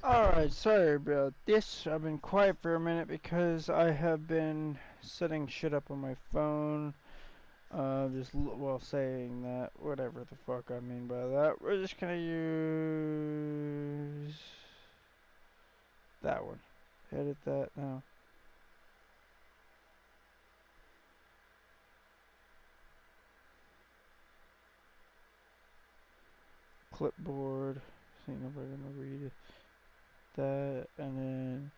Alright, sorry about this. I've been quiet for a minute because I have been setting shit up on my phone. Well, saying that, whatever the fuck I mean by that. We're just gonna use that one. Edit that now. Clipboard. See, nobody gonna read it. That, and then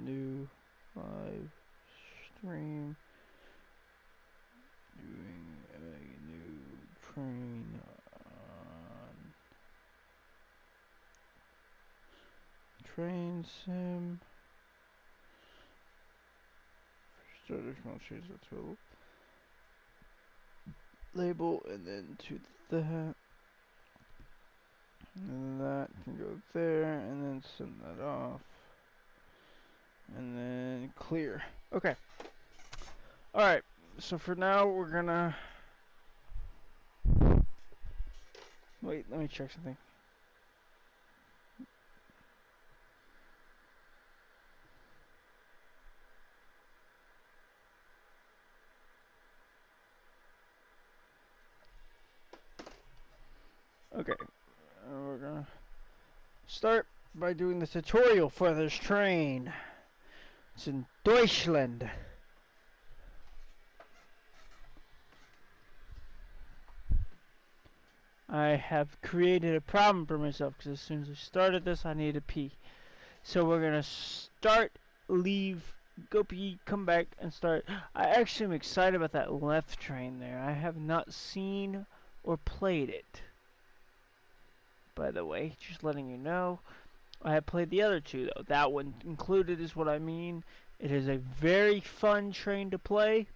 new live stream. Doing a new train on train sim. Starters won't change the tool label, and then to that, and then that can go there, and then send that off, and then clear. Okay. Alright, so for now we're gonna wait, let me check something. Okay, we're gonna start by doing the tutorial for this train. It's in Deutschland. I have created a problem for myself because as soon as I started this, I need to pee. So we're gonna start, leave, go pee, come back, and start. I actually am excited about that left train there. I have not seen or played it. By the way, just letting you know. I have played the other two though. That one included is what I mean. It is a very fun train to play.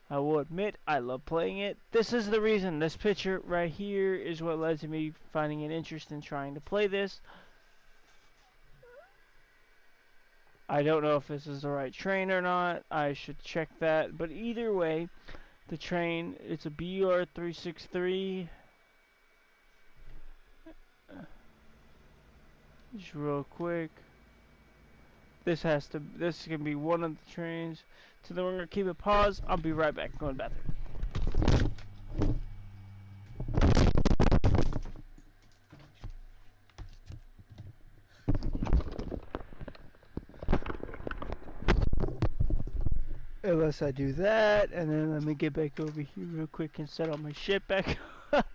I will admit, I love playing it. This is the reason. This picture right here is what led to me finding an interest in trying to play this. I don't know if this is the right train or not. I should check that. But either way, the train, it's a BR363. Just real quick. This can be one of the trains. So then we're going to keep it paused. I'll be right back. Going to the bathroom. Unless I do that, and then let me get back over here real quick and set all my shit back up.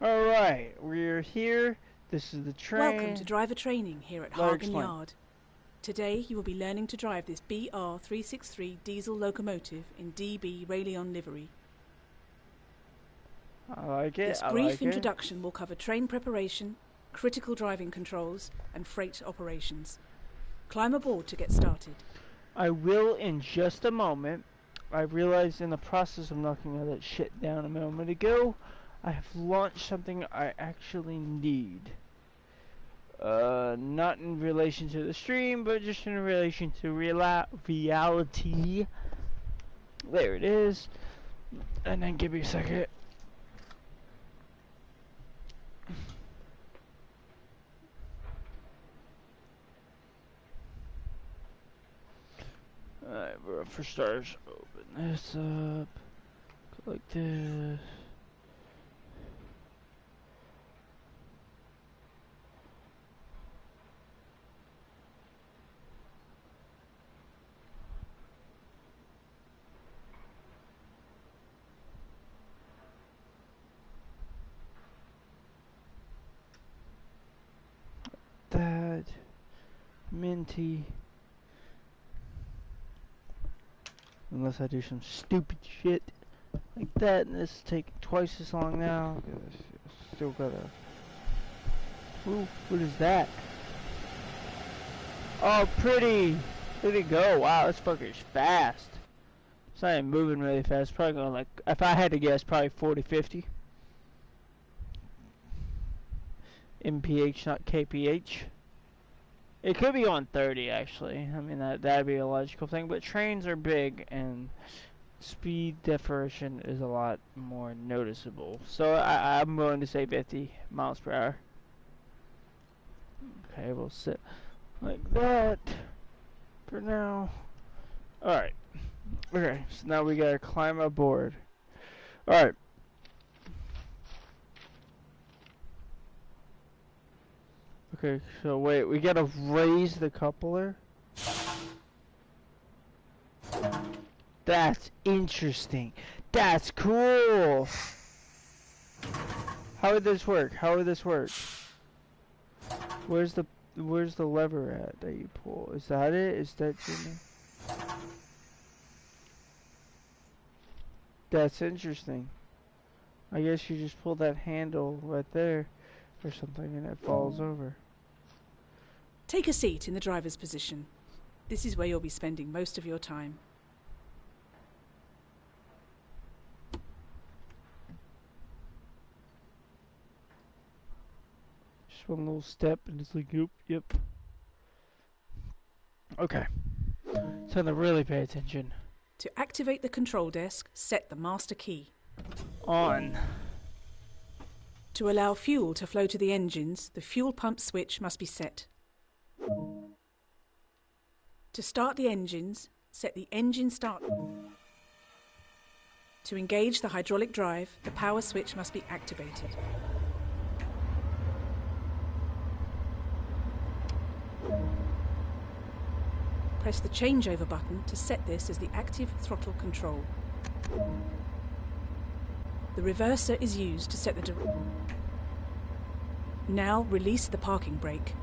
Alright, we're here. This is the train. Welcome to driver training here at Hagen Yard. Today you will be learning to drive this BR363 diesel locomotive in DB Railion livery. I like it. This brief introduction will cover train preparation, critical driving controls, and freight operations. Climb aboard to get started. I will in just a moment. I realized in the process of knocking all that shit down a moment ago, I have launched something I actually need. Not in relation to the stream, but just in relation to reality. There it is. And then give me a second. for starters, open this up. Go like this. That minty, unless I do some stupid shit like that, and this is taking twice as long now. Still gotta. Ooh, what is that? Oh, pretty. Look at it go. Wow, this fucker's fast. It's not even moving really fast. Probably going like, if I had to guess, probably 40, 50. MPH, not KPH. It could be on 30, actually. I mean, that'd be a logical thing. But trains are big, and speed differentiation is a lot more noticeable. So I'm going to say 50 miles per hour. Okay, we'll sit like that for now. Alright. Okay, so now we gotta climb aboard. Alright. Okay, so wait, we gotta raise the coupler? That's interesting. That's cool! How would this work? How would this work? Where's the lever at that you pull? Is that it? Is that Jimmy? That's interesting. I guess you just pull that handle right there or something and it falls over. Take a seat in the driver's position. This is where you'll be spending most of your time. Just one little step and it's like, yep. Okay. Time to really pay attention. To activate the control desk, set the master key. On. To allow fuel to flow to the engines, the fuel pump switch must be set. To start the engines, set the engine start. To engage the hydraulic drive, the power switch must be activated. Press the changeover button to set this as the active throttle control. The reverser is used to set the Now release the parking brake.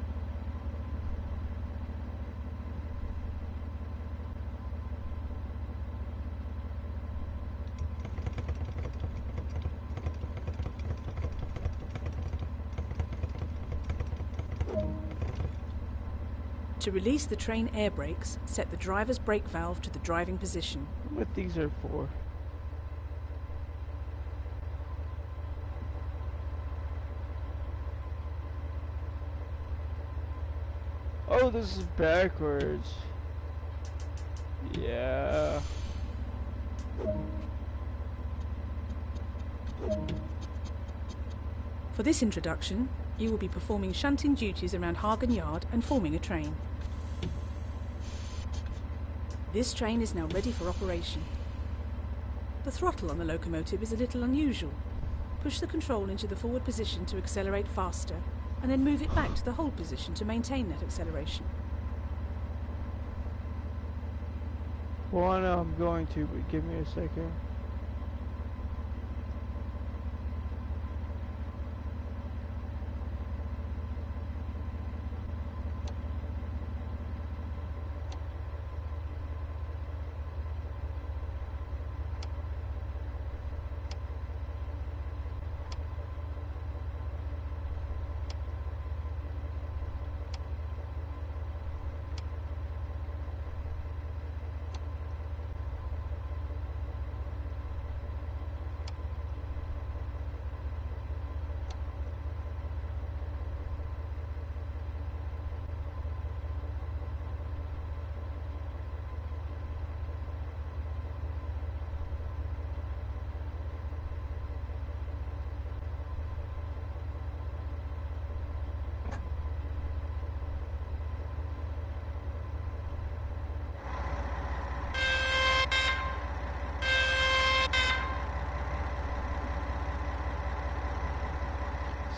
To release the train air brakes, set the driver's brake valve to the driving position. What these are for? Oh, this is backwards. Yeah. For this introduction, you will be performing shunting duties around Hagen Yard and forming a train. This train is now ready for operation. The throttle on the locomotive is a little unusual. Push the control into the forward position to accelerate faster, and then move it back to the hold position to maintain that acceleration. Well, I know I'm going to, but give me a second.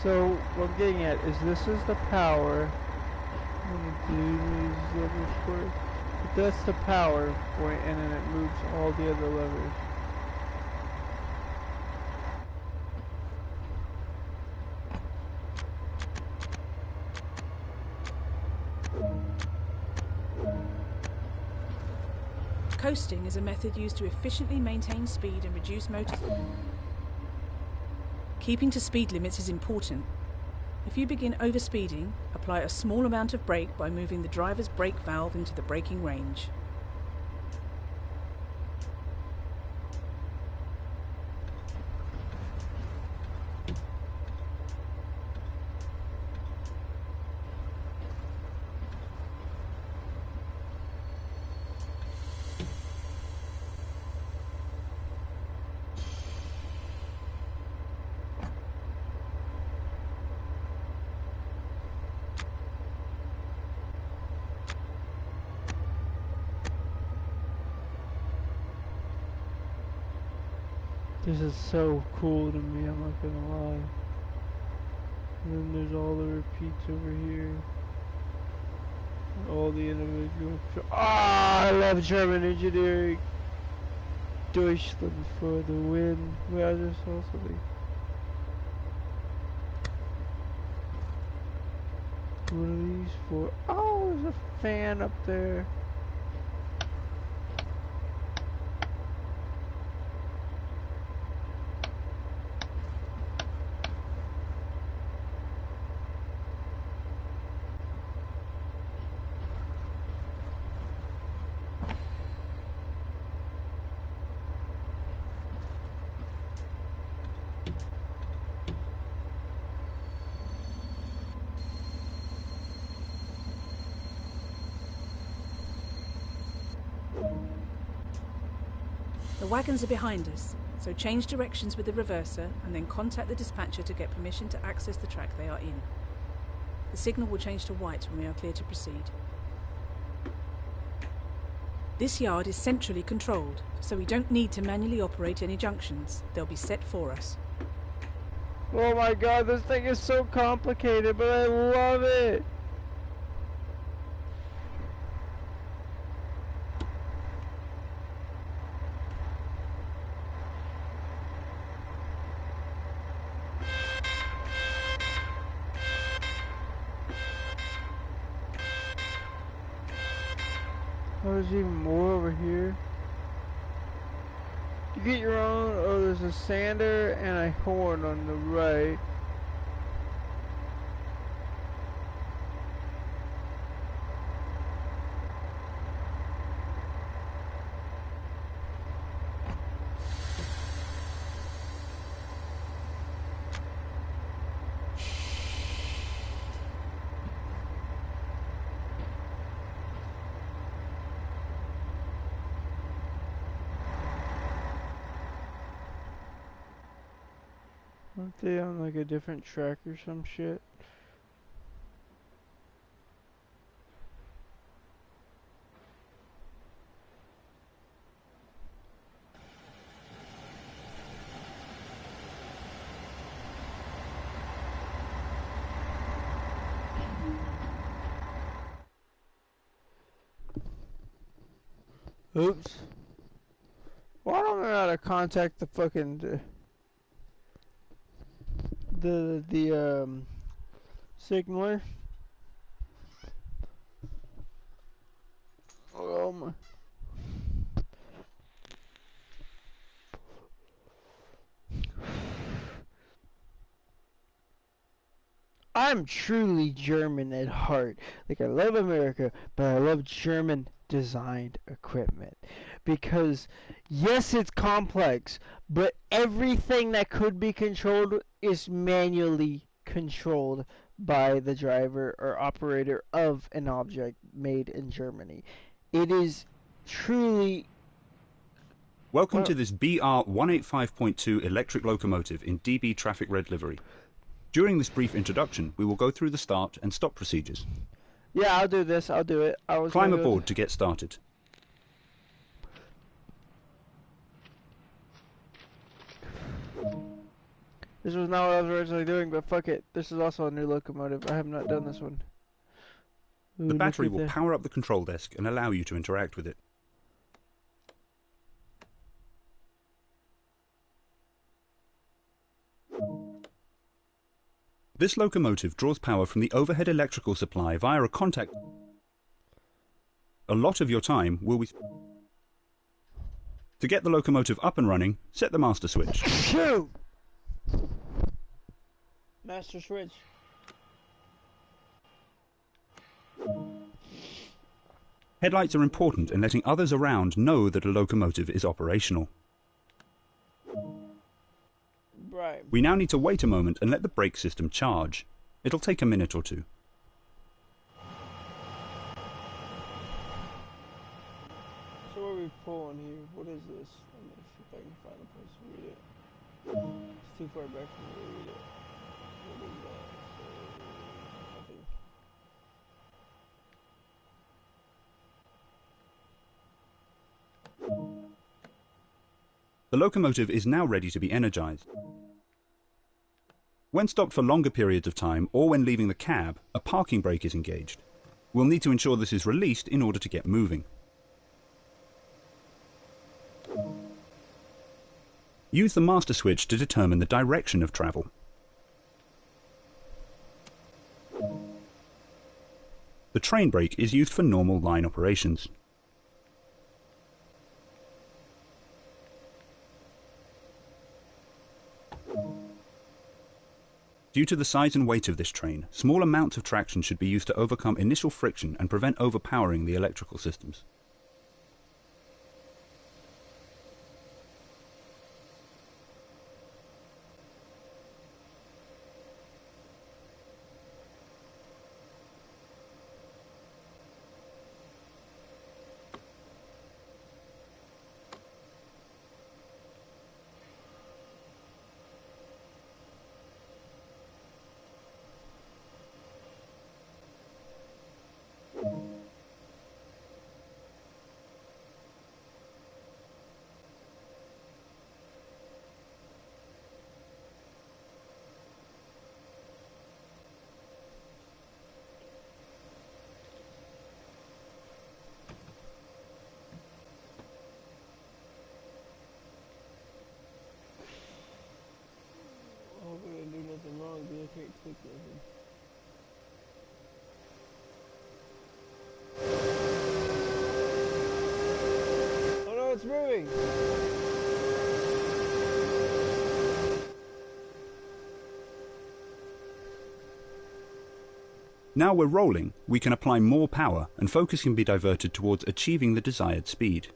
So what I'm getting at is this is the power. But that's the power point, and then it moves all the other levers. Coasting is a method used to efficiently maintain speed and reduce motor. Keeping to speed limits is important. If you begin overspeeding, apply a small amount of brake by moving the driver's brake valve into the braking range. This is so cool to me, I'm not gonna lie. And then there's all the repeats over here. All the individual. Ah, I love German engineering. Deutschland for the win. Wait, I just saw something. What are these for? Oh, there's a fan up there. The wagons are behind us, so change directions with the reverser and then contact the dispatcher to get permission to access the track they are in. The signal will change to white when we are clear to proceed. This yard is centrally controlled, so we don't need to manually operate any junctions. They'll be set for us. Oh my god, this thing is so complicated, but I love it! Oh, there's even more over here. You get your own. Oh, there's a sander and a horn on the right. Aren't they on like a different track or some shit? Oops. Why don't I know how to contact the fucking the signaler? Oh my. I'm truly German at heart. Like, I love America, but I love German designed equipment. Because, yes, it's complex, but everything that could be controlled is manually controlled by the driver or operator of an object made in Germany. It is truly... Welcome to this BR 185.2 electric locomotive in DB Traffic Red livery. During this brief introduction, we will go through the start and stop procedures. Yeah, I'll do this. I'll do it. Climb aboard to get started. This was not what I was originally doing, but fuck it. This is also a new locomotive. I have not done this one. Ooh, The look battery at will that. power up the control desk and allow you to interact with it. This locomotive draws power from the overhead electrical supply via a contact. A lot of your time will be... To get the locomotive up and running, set the master switch. Shoot! Master switch. Headlights are important in letting others around know that a locomotive is operational. Right. We now need to wait a moment and let the brake system charge. It'll take a minute or two. So what are we pulling here? What is this? Let me see if I can find a place to read it. It's too far back for me to read it. What is that? So, nothing. The locomotive is now ready to be energized. When stopped for longer periods of time or when leaving the cab, a parking brake is engaged. We'll need to ensure this is released in order to get moving. Use the master switch to determine the direction of travel. The train brake is used for normal line operations. Due to the size and weight of this train, small amounts of traction should be used to overcome initial friction and prevent overpowering the electrical systems. Hopefully I didn't do nothing wrong, but I can't click nothing. Oh no, it's moving! Now we're rolling, we can apply more power and focus can be diverted towards achieving the desired speed.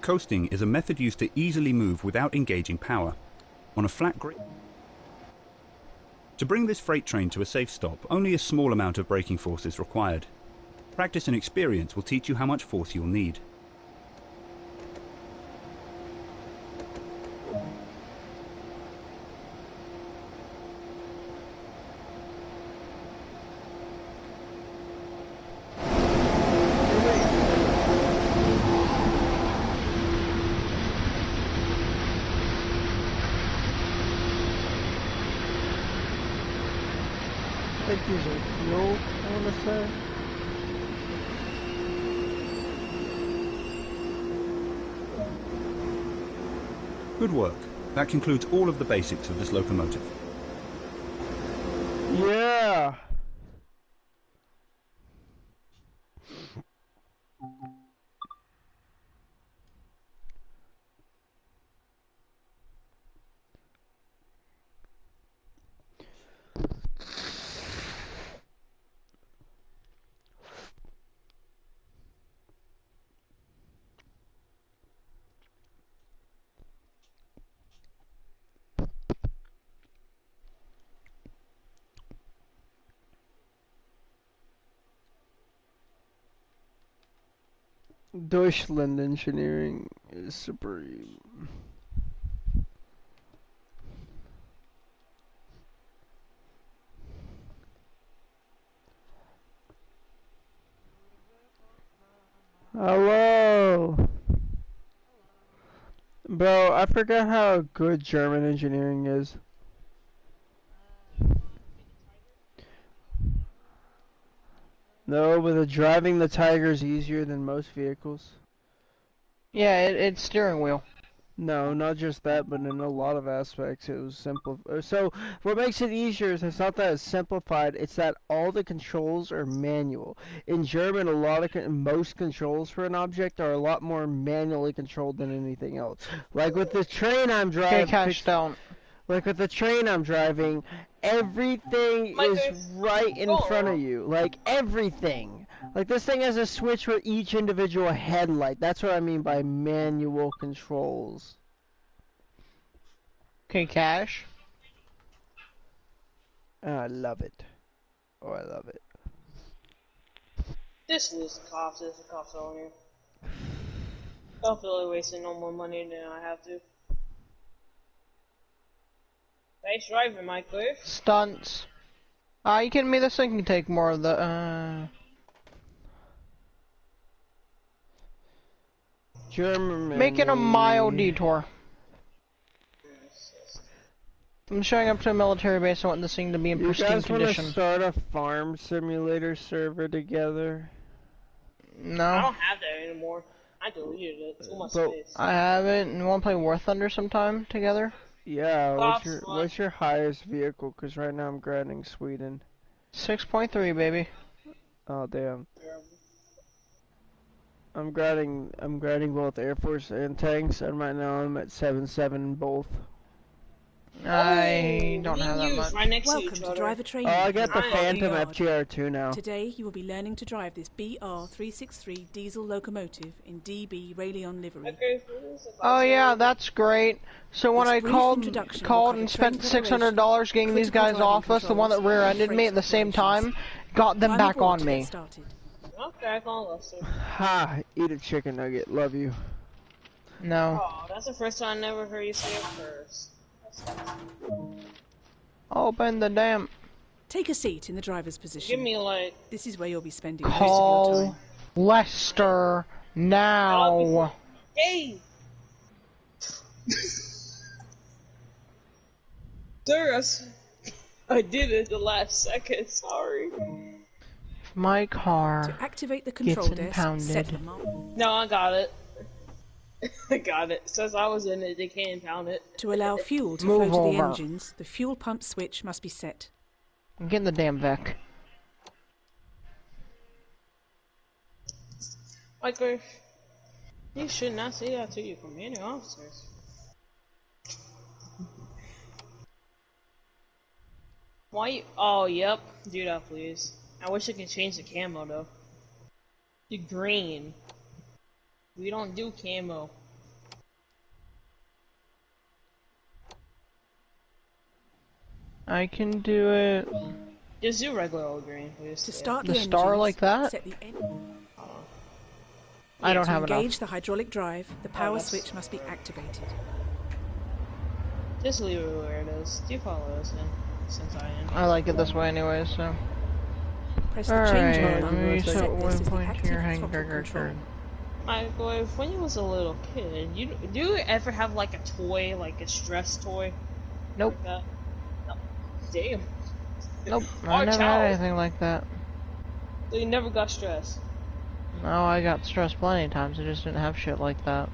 Coasting is a method used to easily move without engaging power. On a flat grid. To bring this freight train to a safe stop, only a small amount of braking force is required. Practice and experience will teach you how much force you'll need. empties our fuel, I want to say. Good work. That concludes all of the basics of this locomotive. Yeah! Deutschland engineering is supreme. Hello! Bro, I forgot how good German engineering is. No, but the driving the Tiger is easier than most vehicles. Yeah, it's steering wheel. No, not just that, but in a lot of aspects it was simple. So, what makes it easier is it's not that it's simplified, it's that all the controls are manual. In German, a lot of most controls for an object are a lot more manually controlled than anything else. Like with the train I'm Okay, driving, cash down. like with the train I'm driving, everything is right in front of you. Like everything. Like this thing has a switch for each individual headlight. That's what I mean by manual controls. Okay, cash. I love it. Oh, I love it. This is the cops. This is the cops on here. Don't feel like wasting no more money than I have to. Nice driving, Michael. Stunts. You kidding me? This thing can take more of the, Germany. Make it a mile detour. I'm showing up to a military base. I want this thing to be in You pristine guys want to condition. start a farm simulator server together? I No. don't have that anymore. I deleted it. Too much But- space. I haven't. You want to play War Thunder sometime together? Yeah, Cops, what's your highest vehicle? Because right now I'm grinding Sweden. 6.3, baby. Oh, damn. I'm grinding both Air Force and tanks, and right now I'm at 7.7 in both. I don't have that much. Right next Welcome to each to other. driver training. Oh, I got the I- Phantom Yard. FTR2 now. Today you will be learning to drive this BR363 diesel locomotive in DB Railion livery. Okay, who's the Oh cops? yeah, that's great. So when This I brief called introduction will called cover and spent train $600 getting these critical guys driving off us, the one that controls, rear-ended me at the same time, got them Time back aboard on to me. get started. Okay, come on, Lester. Ha! Eat a chicken nugget. Love you. No. Oh, that's the first time I never heard you say it first. Open the damn. Take a seat in the driver's position. Give me like. This is where you'll be spending most of your Call time. Lester now. Hey! Sir, I did it the last second, sorry. My car. To activate the control Gets desk, impounded. set the mark. No, I got it. I got it. Since I was in it, they can't impound it. To allow fuel to Move flow to the over. engines, the fuel pump switch must be set. I'm getting the damn Vec. Michael, you should not say that to your commanding officers. Why you? Oh, yep. Do that, please. I wish I could change the camo, though. The green. We don't do camo. I can do it. Just do regular old green, please. To Yeah. start The the star engines, like that? set the I don't to have engage enough. the hydraulic drive, the power that's- switch must be activated. Just leave it where it is. Do follow us then, since I am. I like it this way anyway, so. Press the Alright, change let button me to set set this one as the point active here, hang throttle trigger control. turn. Michael, when you was a little kid, do you ever have like a toy, like a stress toy? Nope. Like that? No. Damn. Nope, I Our never child. had anything like that. So you never got stressed. No, I got stressed plenty of times, I just didn't have shit like that.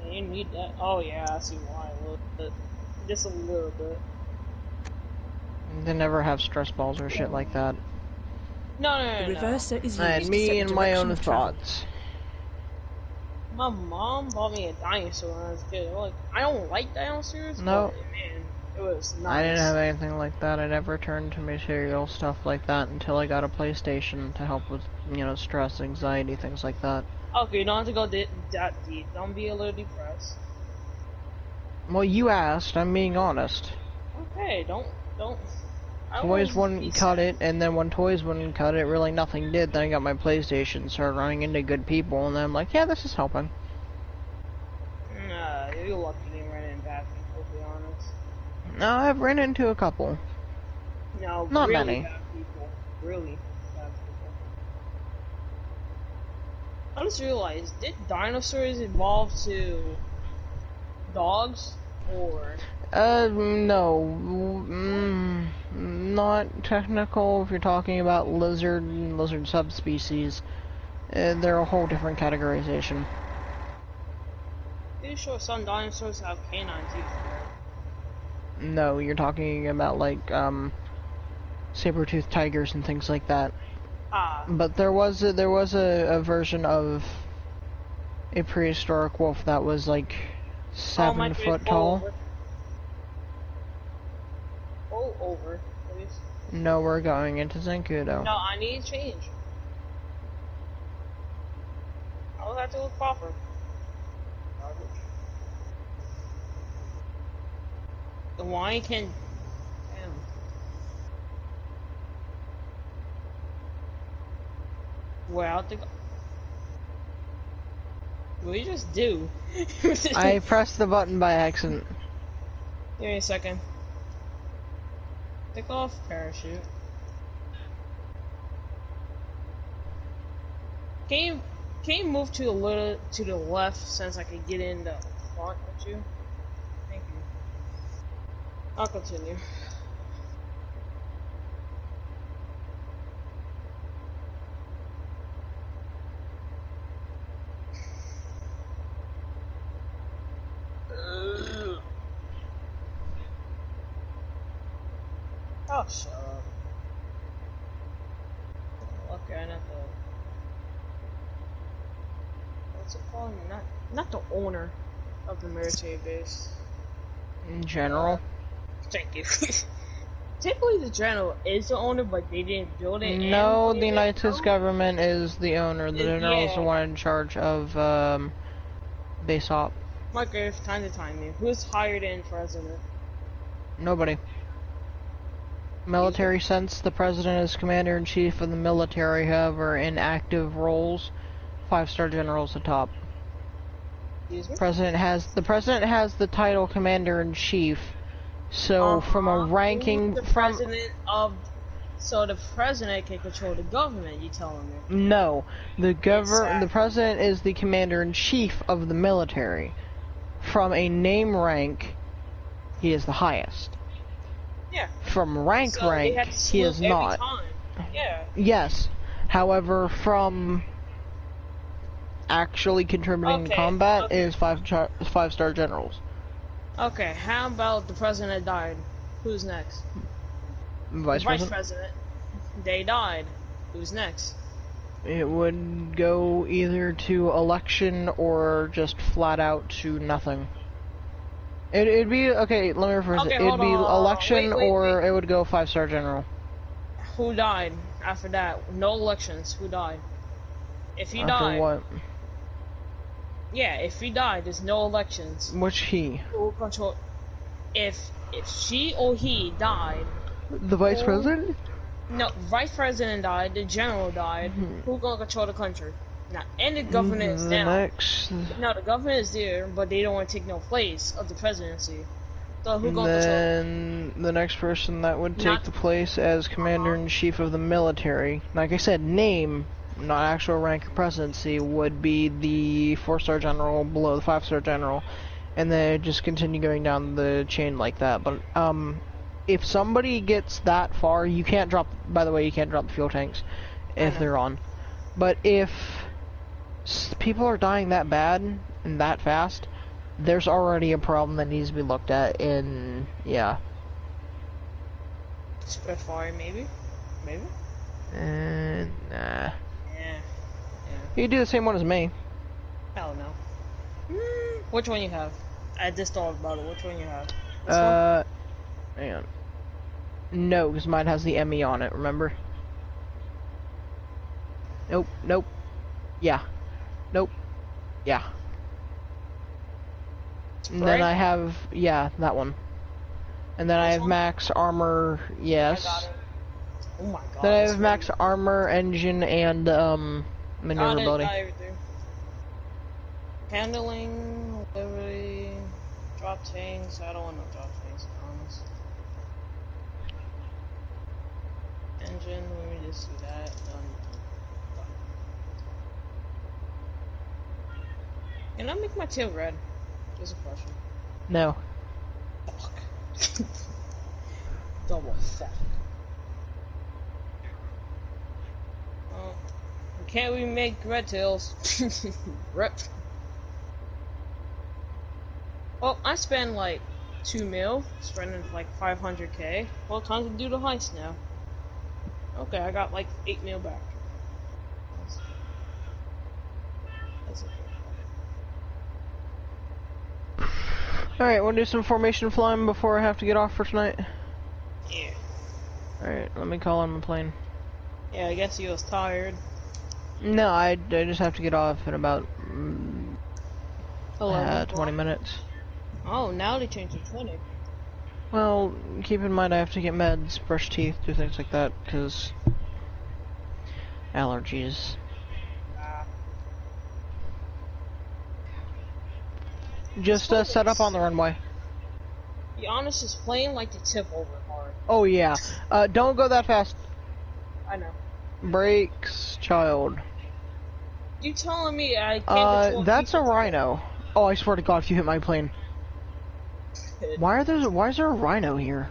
Yeah, you need that. Oh yeah, I see why a little bit. Just a little bit. They never have stress balls or shit like that. The reverser is I had used to me set the and my direction own of travel. thoughts. My mom bought me a dinosaur when I was a kid. Like, I don't like dinosaurs, No. but man, it was nice. I didn't have anything like that. I never turned to material stuff like that until I got a PlayStation to help with, you know, stress, anxiety, things like that. Okay, you don't have to go that deep. Don't be a little depressed. Well, you asked. I'm being honest. Okay, don't. I Toys was wouldn't cut it, and then when toys wouldn't cut it, really nothing did. Then I got my PlayStation, started running into good people, and then I'm like, yeah, this is helping. Nah, you're lucky you didn't run into bad people, to be honest. No, I've ran into a couple. No, Not really many. bad people. Really bad people. I just realized, did dinosaurs evolve to dogs, or... No. Not technical if you're talking about lizard and lizard subspecies. They're a whole different categorization. Pretty sure some dinosaurs have canine teeth. No, you're talking about like saber-toothed tigers and things like that. Ah. But there was a version of a prehistoric wolf that was like 7 foot tall. Pull over, please. No, we're going into Zancudo. No, I need change. I'll have to look proper. The wine can... Damn. We're out to go. What did you just do? I pressed the button by accident. Give me a second. Take off parachute. Can you move to a little to the left since I can get in the front with you? Thank you. I'll continue. Oh, shut up. Okay, not the... What's it called? Not the owner of the military base. In general. Thank you. Typically the general is the owner, but they didn't build it. No, the United States government is the owner. The general is the Yeah. one in charge of base op. Mark Earth, time to time me. Who's hired in president? Nobody. Military sense, the president is commander-in-chief of the military, however, in active roles, 5-star generals atop. Excuse me? The president has the title commander-in-chief, so from a ranking Who's the president of... So the president can control the government, you telling me? No, the Exactly. president is the commander-in-chief of the military. From a name rank, he is the highest. Yeah. From rank So they have to he salute is every not. time. Yeah. Yes. However, from actually contributing to Okay, combat okay. is 5-star generals. Okay, how about the president died? Who's next? Vice president. President. They died. Who's next? It would go either to election or just flat out to nothing. It'd be okay. Let me rephrase Okay, it. It'd hold be on. election Wait. or it would go 5-star general. Who died after that? No elections. Who died? If he After died, what? yeah. If he died, there's no elections. Which he? Who will control? If she or he died, The vice Who- president? no, vice president died, the general died. Who gonna control the country? Now, and the government is The down. next. No, the government is there, but they don't want to take no place of the presidency. So who gonna control? Then the next person that would take Not- the place as commander-in-chief of the military, like I said, name, not actual rank or presidency, would be the 4-star general below the 5-star general, and then just continue going down the chain like that. But if somebody gets that far, you can't drop. By the way, you can't drop the fuel tanks if they're on. But if people are dying that bad and that fast, there's already a problem that needs to be looked at. And yeah. Spitfire, maybe. Maybe. Nah. Yeah. You do the same one as me. Hell no. Which one you have? I just thought about it. Which one you have? This Hang on. No, because mine has the ME on it, remember? Nope, nope. Yeah. Nope. Yeah. And then I have, yeah, that one. And then I have max armor, yes. I got it. Oh my god. Then I have max armor, engine, and, maneuverability. Got everything. Handling, delivery, drop tanks. I don't want no drop tanks, to be honest. Engine, let me just do that. Done. Can I make my tail red? Just a question. No. Fuck. Double fuck. Oh. Can't we make red tails? Rip. Well, I spend like 2 mil, spending like 500k. Well, time to do the heist now. Okay, I got like 8 mil back. That's okay. Alright, wanna do some formation flying before I have to get off for tonight? Yeah. Alright, let me call on my plane. Yeah, I guess he was tired. No, I just have to get off in about 20 minutes. Oh, now they changed to 20. Well, keep in mind I have to get meds, brush teeth, do things like that, because allergies. Just set up on the runway. Be honest, is playing like to tip over hard. Oh yeah. Don't go that fast. I know. Brakes, child. You telling me I can't control that's a people? rhino. Oh, I swear to God, if you hit my plane. Why is there a rhino here?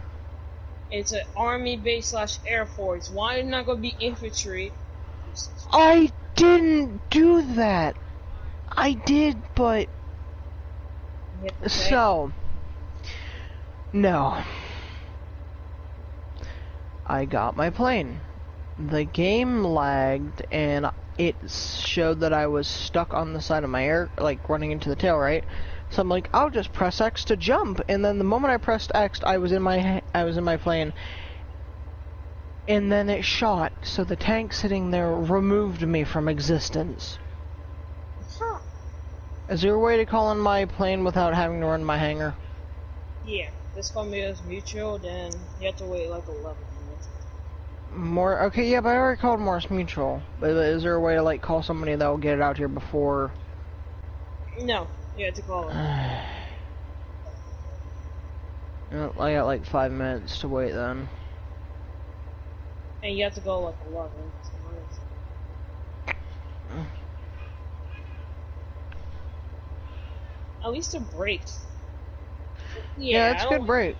It's an army base / air force. Why not gonna be infantry? I didn't do that. I did, but so no. I got my plane. The game lagged and it showed that I was stuck on the side of my air, like running into the tail, right? So I'm like, I'll just press X to jump, and then the moment I pressed X, I was in my plane, and then it shot. So the tank sitting there removed me from existence. Huh. Is there a way to call on my plane without having to run my hangar? Yeah, this call me as mutual, then you have to wait like 11 minutes. More okay, yeah, but I already called Morse Mutual. But is there a way to like call somebody that will get it out here before? No, you have to call them. I got like 5 minutes to wait then. And you have to go like 11. At least it breaks. Yeah, it's a good break.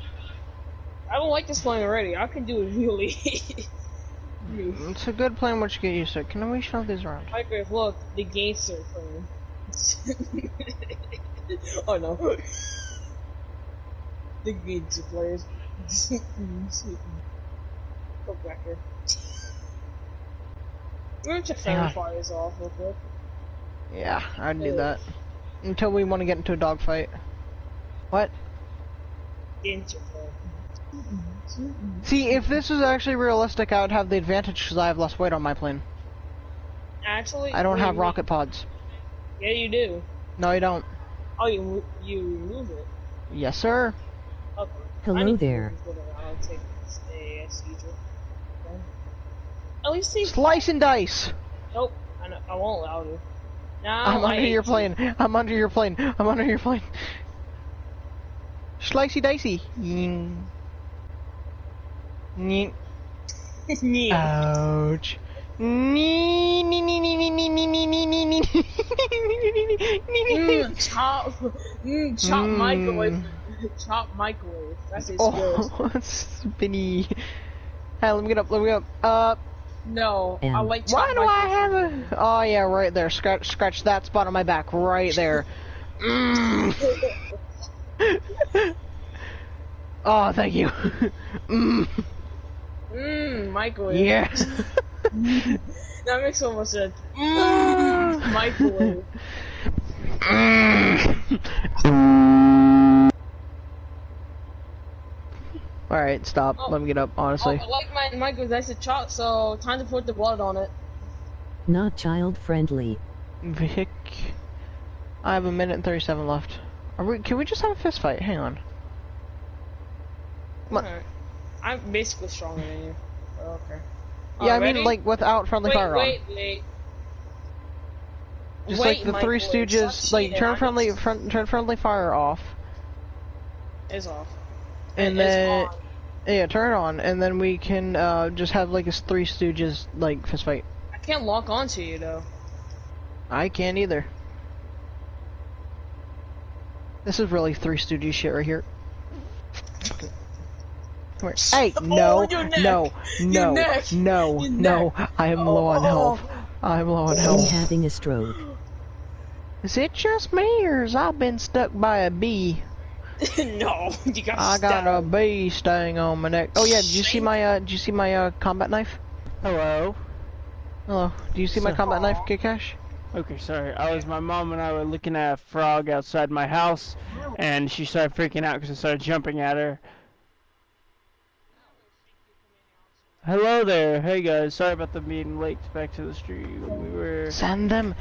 I don't like this plane already. I can do it really. It's a good plane once you get used to it. Can we shove these around? Piper, look, the gangster plane. Oh no. The gangster players. Go back here. We're gonna check friendly fires off real quick. Yeah, I'd do that. Until we want to get into a dogfight. What? Gangster plane. See, if this was actually realistic, I would have the advantage because I have less weight on my plane. Actually, I don't have rocket pods. Yeah, you do. No, you don't. Oh, you remove it. Yes, sir. Okay. Hello there. At least see. Slice and dice. Nope, I won't allow you. Now I'm under your plane. I'm under your plane. I'm under your plane. Slicey dicey. Ying. Ying. Ouch. Chop microwave. Chop microwave. That's his skills. Oh, spinny. Hey, let me get up. Let me get up. No, I like chop Why do I have microwave. a? Oh yeah, right there. Scratch that spot on my back, right there. Oh, thank you. Microwave. Yes. That makes so much sense. Microwave. Alright, stop. Oh. Let me get up, honestly. I like my microwave. That's a chop, so time to put the blood on it. Not child friendly. Vic. I have 1 minute and 37 left. Can we just have a fist fight? Hang on. Come on. Alright. I'm basically stronger than you. Okay. Yeah, I Ready? mean, like, without friendly fire on. Wait. Just Wait, like the Michael, Three Stooges, stop like, cheating. turn friendly fire off. Is off. And It's then... on. Yeah, turn it on, and then we can, just have, like, a Three Stooges, like, fist fight. I can't lock onto you, though. I can't either. This is really Three Stooges shit right here. Come here. Hey, no, your neck. no, Your neck. no, Your no, I am low on health. I'm low on I'm health. having a stroke. Is it just me, or has I been stuck by a bee? No, you got I got a bee sting on my neck. Oh yeah, did you see my combat knife? Hello. Hello. Do you see my combat knife, Kikash? Okay, sorry. My mom and I were looking at a frog outside my house, and she started freaking out because I started jumping at her. Hello there. Hey guys, sorry about the being late back to the street. We were... Send them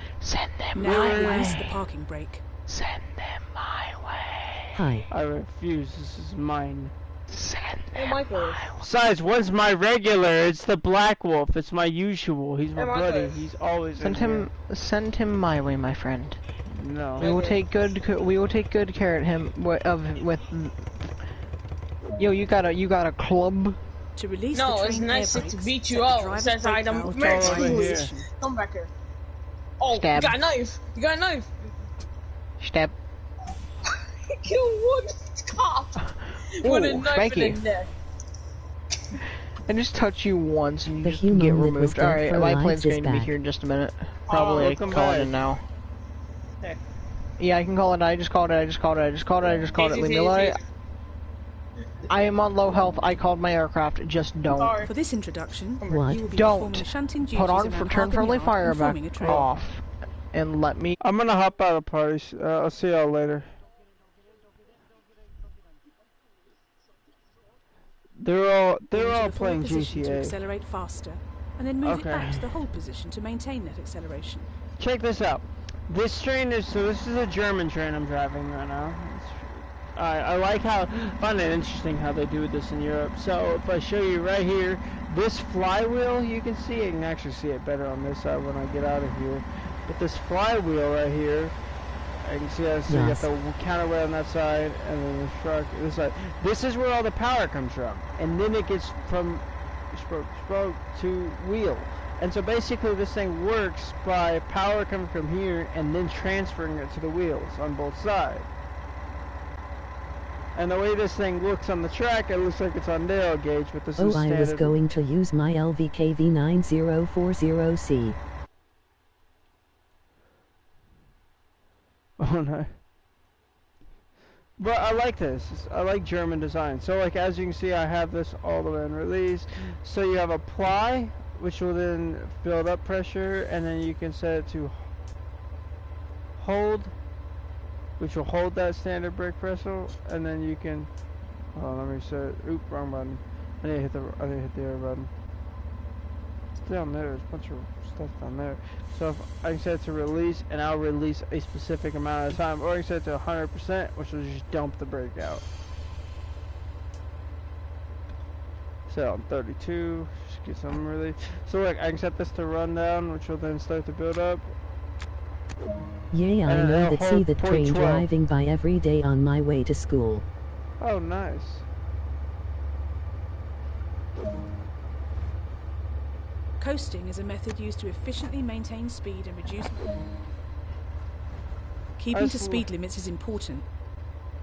Now my release the way. parking brake. Send them my way. Hi. I refuse. This is mine. Send Hey, them Michael. my way. Besides, one's my regular. It's the black wolf. It's my usual. He's my Hey, buddy. Michael. He's always Send in send him my way, my friend. here. No. We will take good care of him with. Yo, you got a club? To release No, the it's train nice air to brakes, beat set you the up. driver's Says brake item. valve to It's all drive over here. position. Come back here. Oh, Stab. you got a knife. You got a knife. Step. You would cop with a Ooh, knife thank in you. the neck. I just touch you once and you The just human get that was removed. dead Alright, for my lives plane's is going to be back. here in just a minute. Probably I welcome can call it back. in now. There. Yeah, I can call it. I just called it. Leave me alone. I am on low health. I called my aircraft. Just don't. Sorry. For this introduction, What? you will be Don't performing shunting duties put on around for turn Harbour friendly Yard fire and back forming a train. off. And let me. I'm gonna hop out of the party. I'll see y'all later. They're all Into the forward playing position to GTA. accelerate faster, and then move Okay. it back to the hold position to maintain that acceleration. Check this out. This train is this is a German train I'm driving right now. I like how find it interesting how they do this in Europe. So if I show you right here, this flywheel you can see it. You can actually see it better on this side when I get out of here. But this flywheel right here, I can see that. So Yes. you got the counterweight on that side, and then the truck this side. This is where all the power comes from, and then it gets from spoke to wheel. And so basically this thing works by power coming from here and then transferring it to the wheels on both sides. And the way this thing looks on the track, it looks like it's on narrow gauge, but this Oh, is I standard. was going to use my LVKV9040C. Oh no. But I like this. I like German design. So like as you can see, I have this all the way in release. So you have apply, which will then build up pressure, and then you can set it to hold, which will hold that standard brake pressure, and then you can. Oh, let me set it. Oop, wrong button. I need to hit the air button. It's down there. There's a bunch of stuff down there. So if I can set it to release, and I'll release a specific amount of time, or I can set it to 100%, which will just dump the brake out. Set on 32, just get some relief. So look, I can set this to run down, which will then start to build up. Yay, I And know it'll that see hold the train 0.12. driving by every day on my way to school. Oh, nice. Coasting is a method used to efficiently maintain speed and reduce. Keeping to As- speed limits is important.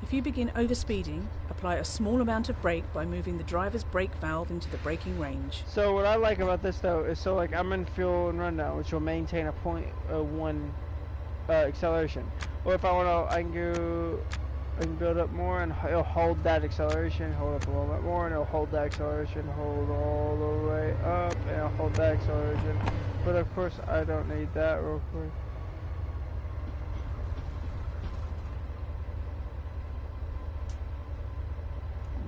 If you begin overspeeding, apply a small amount of brake by moving the driver's brake valve into the braking range. So what I like about this though is so like I'm in fuel and rundown, which will maintain a 0.1 acceleration. Or if I want to, I can build up more and it'll hold that acceleration, hold up a little bit more, and it'll hold that acceleration, hold all the way up, and it'll hold that acceleration. But of course, I don't need that real quick.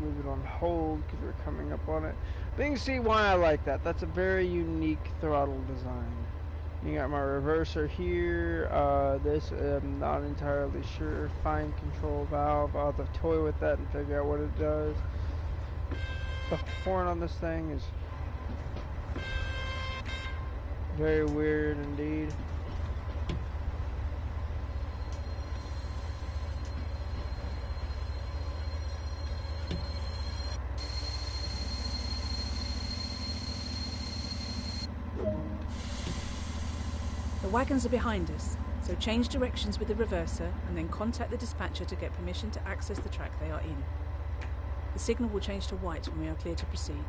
Move it on hold because we're coming up on it. But you can see why I like that. That's a very unique throttle design. You got my reverser here. This I'm not entirely sure. Fine control valve. I'll have to toy with that and figure out what it does. The horn on this thing is very weird indeed. The wagons are behind us, so change directions with the reverser and then contact the dispatcher to get permission to access the track they are in. The signal will change to white when we are clear to proceed.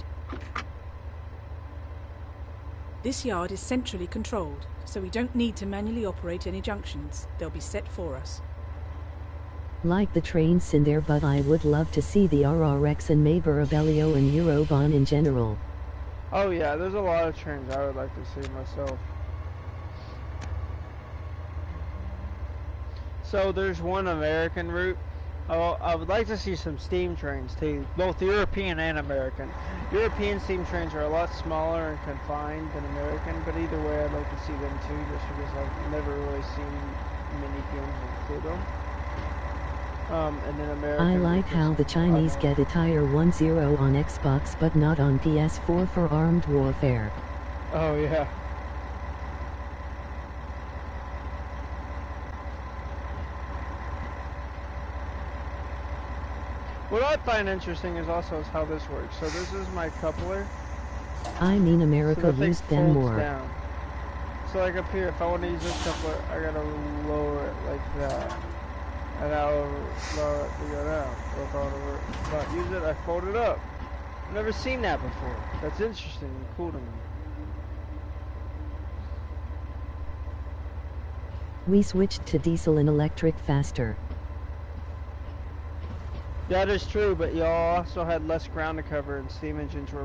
This yard is centrally controlled, so we don't need to manually operate any junctions. They'll be set for us. Like the trains in there, but I would love to see the RRX and maybe Abellio and Eurobahn in general. Oh yeah, there's a lot of trains I would like to see myself. So there's one American route. Oh, I would like to see some steam trains too, both European and American. European steam trains are a lot smaller and confined than American, but either way I'd like to see them too, just because I've never really seen many games include them. And then American. I like how the Chinese get a Tier 10 on Xbox but not on PS4 for Armed Warfare. Oh yeah. What I find interesting is also how this works. So this is my coupler. I mean America So the thing used them folds more. down. So like up here, if I want to use this coupler, I gotta lower it like that. And I'll lower it to go down. Or if I want to not use it, I fold it up. I've never seen that before. That's interesting and cool to me. We switched to diesel and electric faster. That is true, but y'all also had less ground to cover, and steam engines were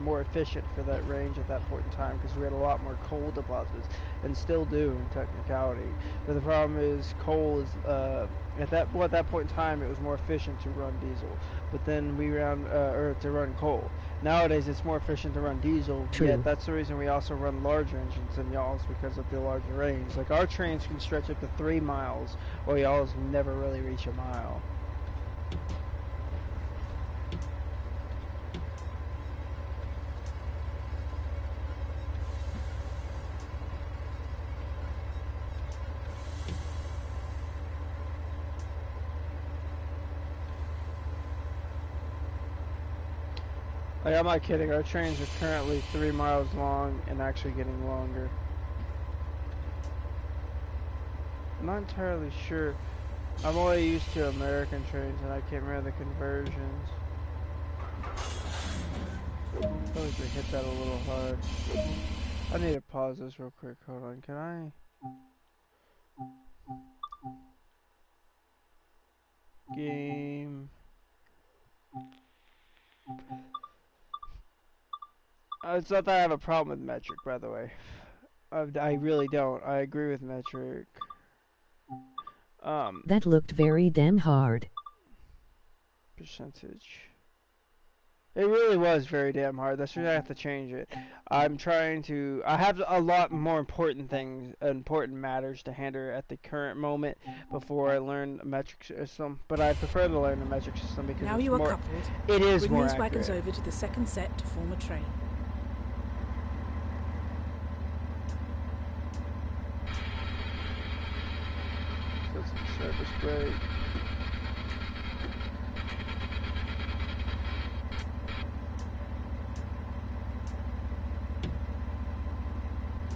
more efficient for that range at that point in time because we had a lot more coal deposits, and still do in technicality. But the problem is coal is at that point in time it was more efficient to run diesel, but then we ran to run coal. Nowadays it's more efficient to run diesel. True. Yet that's the reason we also run larger engines than y'all's because of the larger range. Like our trains can stretch up to 3 miles, while y'all's never really reach a mile. Like, I'm not kidding, our trains are currently 3 miles long and actually getting longer. I'm not entirely sure. I'm only used to American trains and I can't remember the conversions. Probably should hit that a little hard. I need to pause this real quick, hold on, can I? Game. It's not that I have a problem with metric, by the way. I really don't. I agree with metric. That looked very damn hard. Percentage. It really was very damn hard. That's why I have to change it. I'm trying to. I have a lot more important things, important matters to handle at the current moment before I learn the metric system. But I prefer to learn the metric system because Now it's you are more. coupled. It is Bring more those accurate. wagons over to the second set to form a train. That's the surface brake.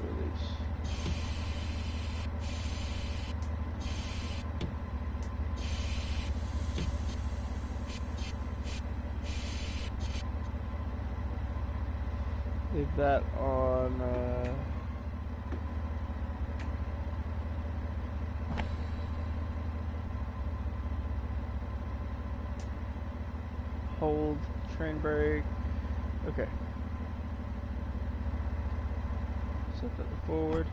Release. that on hold, train brake. Okay. Set that to forward.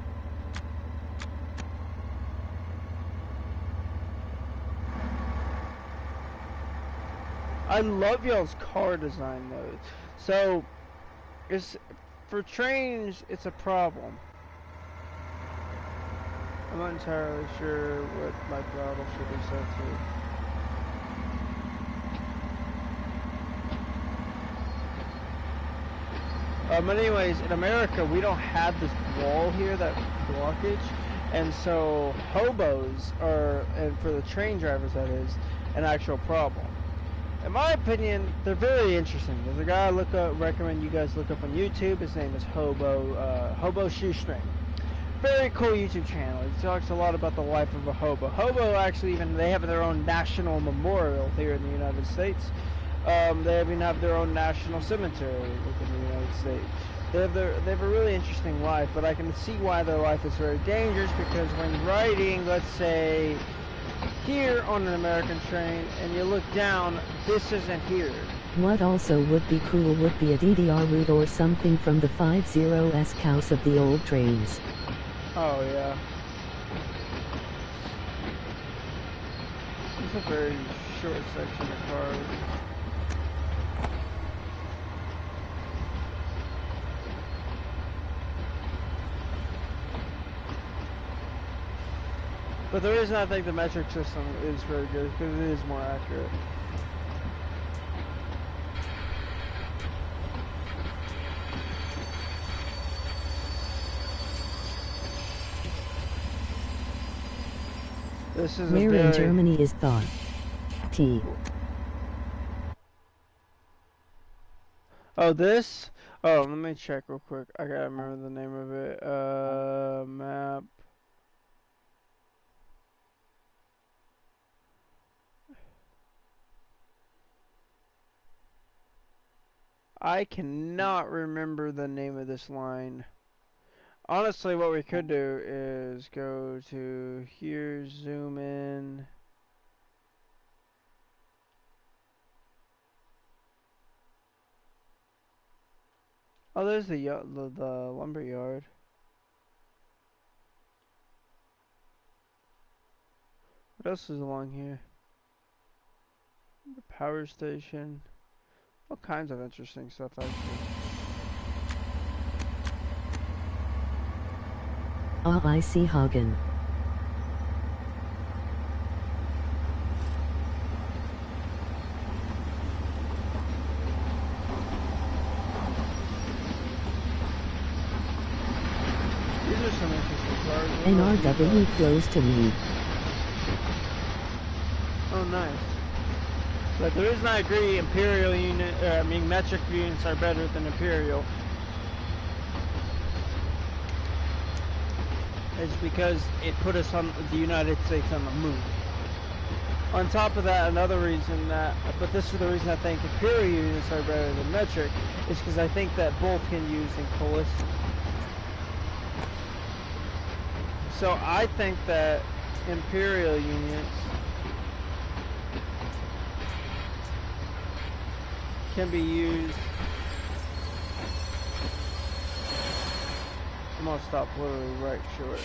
I love y'all's car design though. So, it's for trains, it's a problem. I'm not entirely sure what my throttle should be set to. But anyways, in America, we don't have this wall here, that blockage, and so hobos are, and for the train drivers that is, an actual problem. In my opinion, they're very interesting. There's a guy I recommend you guys look up on YouTube. His name is Hobo Shoestring. Very cool YouTube channel. He talks a lot about the life of a hobo. Hobo actually they have their own national memorial here in the United States. They even have their own national cemetery within the United States. They have a really interesting life, but I can see why their life is very dangerous, because when riding, let's say, here on an American train, and you look down, this isn't here. What also would be cool would be a DDR route or something from the 50S cows of the old trains. Oh yeah. It's a very short section of cars. But the reason I think the metric system is very good is because it is more accurate. This is Where in Germany is thought? T. Oh, this? Oh, let me check real quick. I gotta remember the name of it. Map. I cannot remember the name of this line. Honestly, what we could do is go to here, zoom in. Oh, there's the lumber yard. What else is along here? The power station. All kinds of interesting stuff, actually. I see Hagen. These are some interesting cars. NRW close to me. Oh, nice. But the reason I agree metric units are better than imperial is because it put us on the United States on the moon. On top of that, but this is the reason I think imperial units are better than metric, is because I think that both can use in coalition. So I think that imperial units can be used. I'm gonna stop literally right short.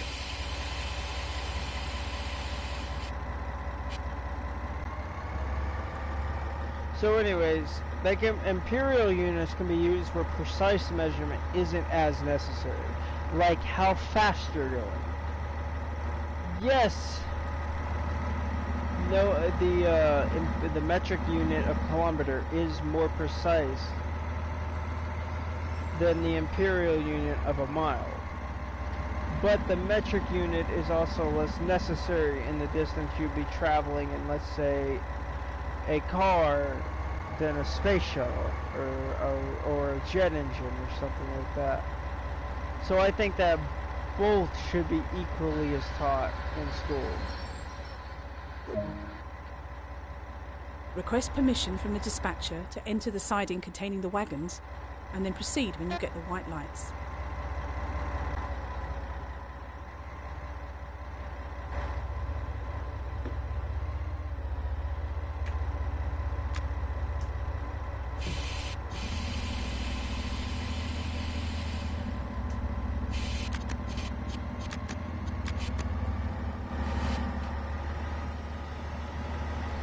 So anyways, imperial units can be used where precise measurement isn't as necessary, like how fast you're going. Yes. No, the metric unit of kilometer is more precise than the imperial unit of a mile. But the metric unit is also less necessary in the distance you'd be traveling in, let's say, a car than a space shuttle or a jet engine or something like that. So I think that both should be equally as taught in school. Request permission from the dispatcher to enter the siding containing the wagons. and then proceed when you get the white lights.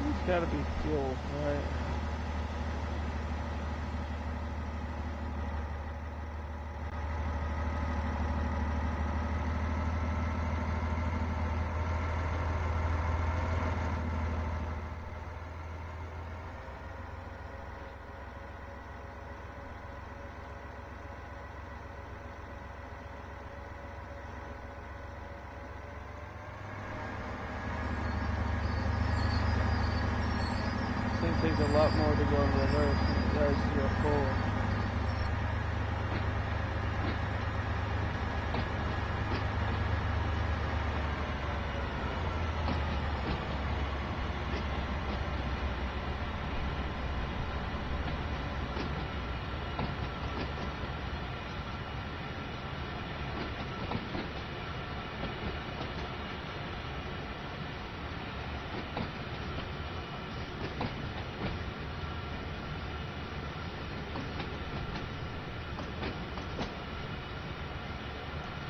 It's gotta be fuel, right? It takes a lot more to go in reverse than it does to go forward.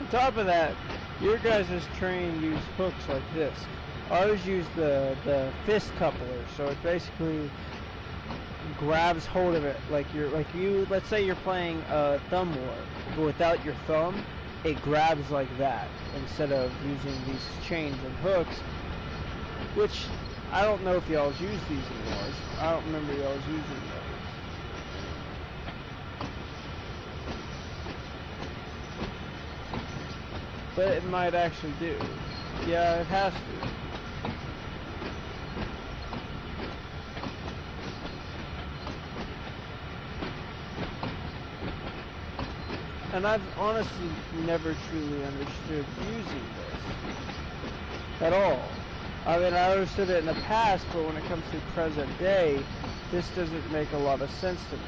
On top of that, your guys' train use hooks like this. Ours use the fist coupler, so it basically grabs hold of it like you. Let's say you're playing thumb war, but without your thumb, it grabs like that instead of using these chains and hooks. Which I don't know if y'all's use these anymore. I don't remember y'all's using those. But it might actually do. Yeah, it has to. And I've honestly never truly understood using this at all. I mean, I understood it in the past, but when it comes to present day, this doesn't make a lot of sense to me.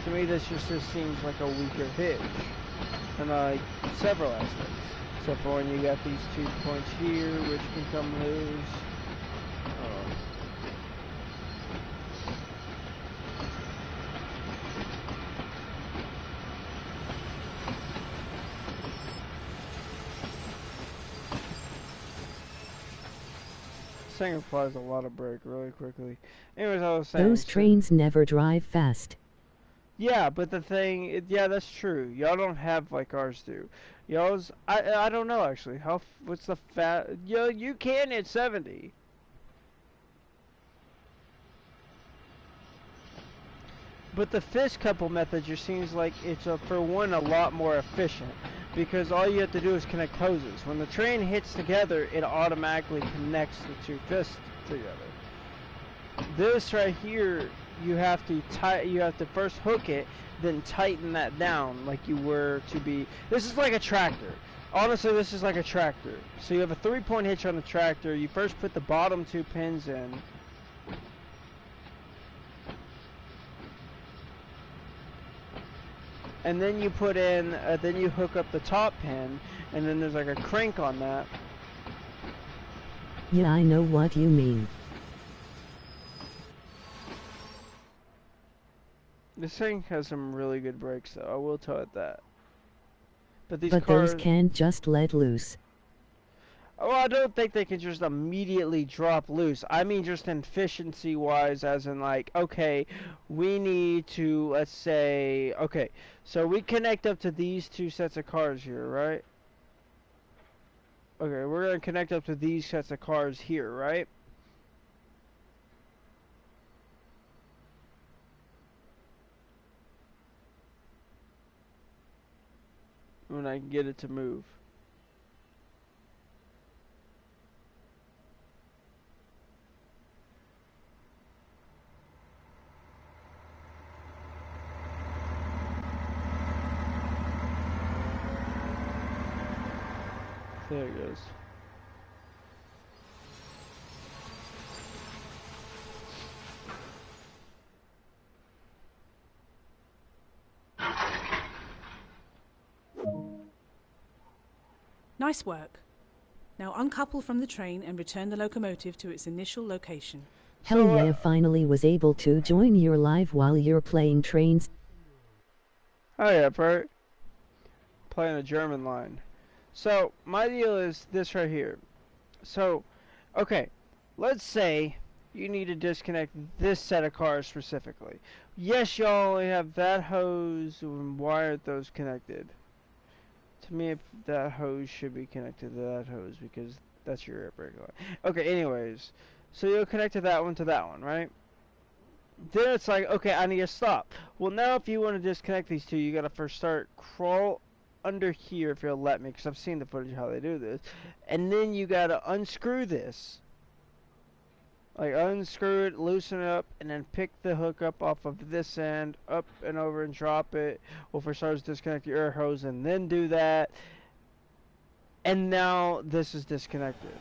To me, this just seems like a weaker hitch. And like several aspects. Except for when you got these 2 points here, which can come loose. This thing applies a lot of brake really quickly. Anyways, I was saying... Those trains never drive fast. Yeah, but the thing, yeah, that's true. Y'all don't have like ours do. Y'all's, I don't know actually. What's the Yo, you can at 70. But the fist couple method just seems like it's for one a lot more efficient because all you have to do is connect hoses. When the train hits together, it automatically connects the 2 fists together. This right here, you have to first hook it, then tighten that down like you were to be. This is like a tractor. Honestly, this is like a tractor. So you have a 3-point hitch on the tractor. You first put the bottom 2 pins in. And then you put in, then you hook up the top pin, and then there's like a crank on that. Yeah, I know what you mean. This thing has some really good brakes, though. I will tell it that. But these But cars... those can't just let loose. Oh, I don't think they can just immediately drop loose. I mean just efficiency-wise, as in like, okay, we need to, let's say... Okay, so we connect up to these 2 sets of cars here, right? Okay, we're going to connect up to these sets of cars here, right? When I can get it to move. There it goes. Nice work. Now uncouple from the train and return the locomotive to its initial location. Hell yeah, finally was able to join your live while you're playing trains. Oh yeah, Bert. Playing a German line. So, my deal is this right here. So, okay, let's say you need to disconnect this set of cars specifically. Yes, y'all only have that hose and wired those connected. To me, that hose should be connected to that hose because that's your air brake line. Okay, anyways. So you'll connect to that one, right? Then it's like, okay, I need to stop. Well, now if you want to disconnect these two, you gotta first crawl under here if you'll let me, because I've seen the footage of how they do this. And then you gotta unscrew this. Like, unscrew it, loosen it up, and then pick the hook up off of this end, up and over and drop it. Well, for starters, disconnect your air hose, and then do that. And now this is disconnected.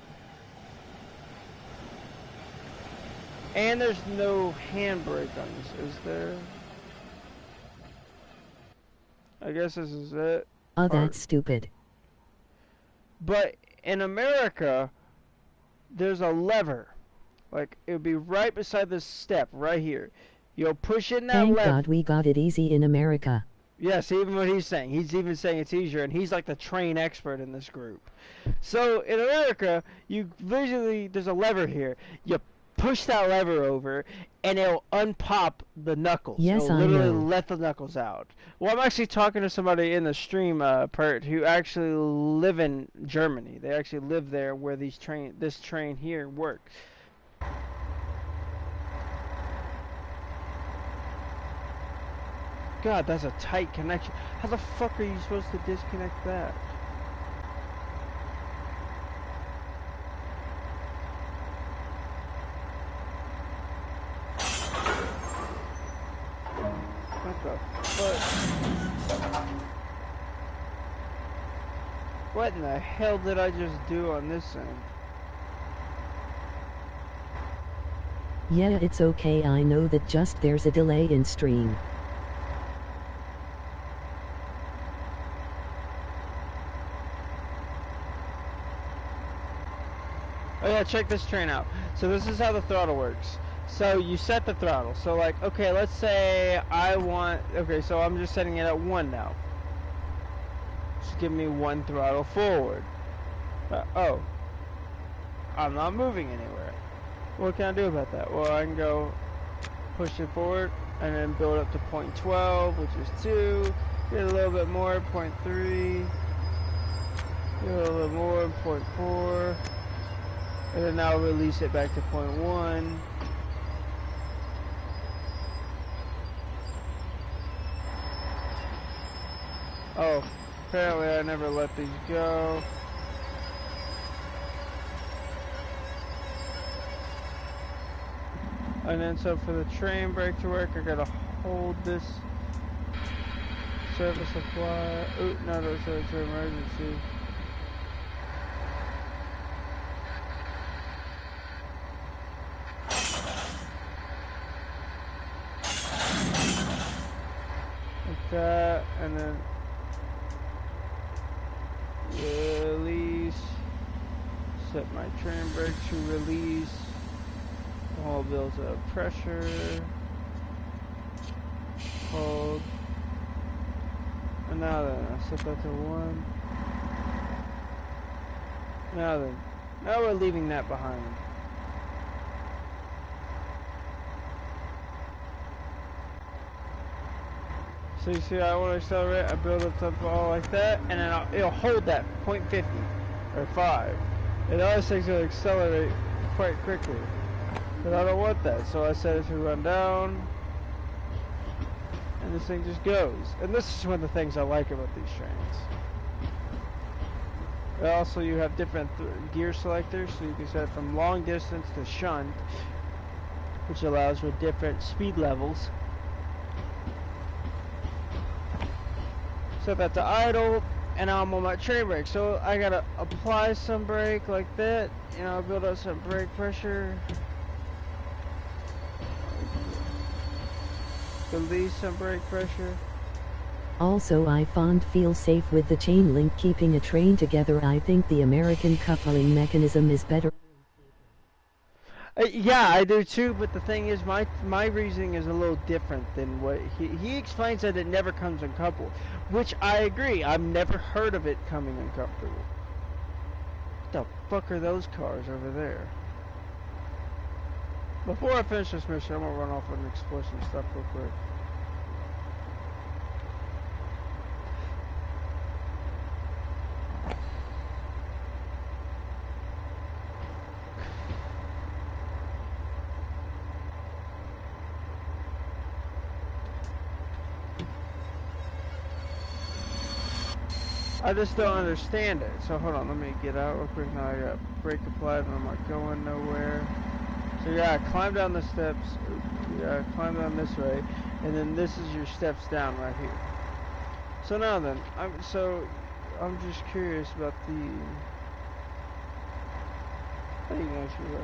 And there's no handbrake on this, is there? I guess this is it. Oh, that's stupid. But in America, there's a lever. Like, it would be right beside this step, right here. You'll push in that Thank lever. God we got it easy in America. Yes, even what he's saying. He's even saying it's easier, and he's like the train expert in this group. So, in America, there's a lever here. You push that lever over, and it'll unpop the knuckles. Yes, it'll I literally know. let the knuckles out. Well, I'm actually talking to somebody in the stream, Pert, who actually live in Germany. They actually live there where this train here works. God, that's a tight connection. How the fuck are you supposed to disconnect that? What the fuck? What in the hell did I just do on this end? Yeah, it's okay, I know that just there's a delay in stream. Oh yeah, check this train out. So this is how the throttle works. So you set the throttle. So like, okay, let's say so I'm just setting it at 1 now. Just give me 1 throttle forward. Oh. I'm not moving anywhere. What can I do about that? Well, I can go push it forward and then build up to 0.12, which is 2. Get a little bit more, 0.3. Get a little bit more, 0.4. And then now release it back to 0.1. Oh, apparently I never let these go. And then so for the train brake to work, I gotta hold this service supply. Ooh, no, that's an emergency. Like that, and then release. Set my train brake to release. All builds up pressure. Hold. And now then, I set that to 1. Now then, now we're leaving that behind. So you see, I want to accelerate, I build up to all like that, and then it'll hold that 0.50 or 5. And all these things will accelerate quite quickly. But I don't want that, so I set it to run down, and this thing just goes. And this is one of the things I like about these trains. And also, you have different gear selectors, so you can set it from long distance to shunt, which allows for different speed levels. Set that to idle, and now I'm on my train brake. So I gotta apply some brake like that, build up some brake pressure. Release some brake pressure. Also, I fond feel safe with the chain link keeping a train together. I think the American coupling mechanism is better. Yeah, I do too, but the thing is, my reasoning is a little different than what he explains, that it never comes uncoupled, which I agree. I've never heard of it coming uncoupled. What the fuck are those cars over there? Before I finish this mission, I'm gonna run off and explore some stuff real quick. I just don't understand it. So hold on, let me get out real quick. Now I got brake applied and I'm not going nowhere. So you gotta climb down the steps. You gotta climb down this way, and then this is your steps down right here. So now then, I'm just curious about the. How do you actually work?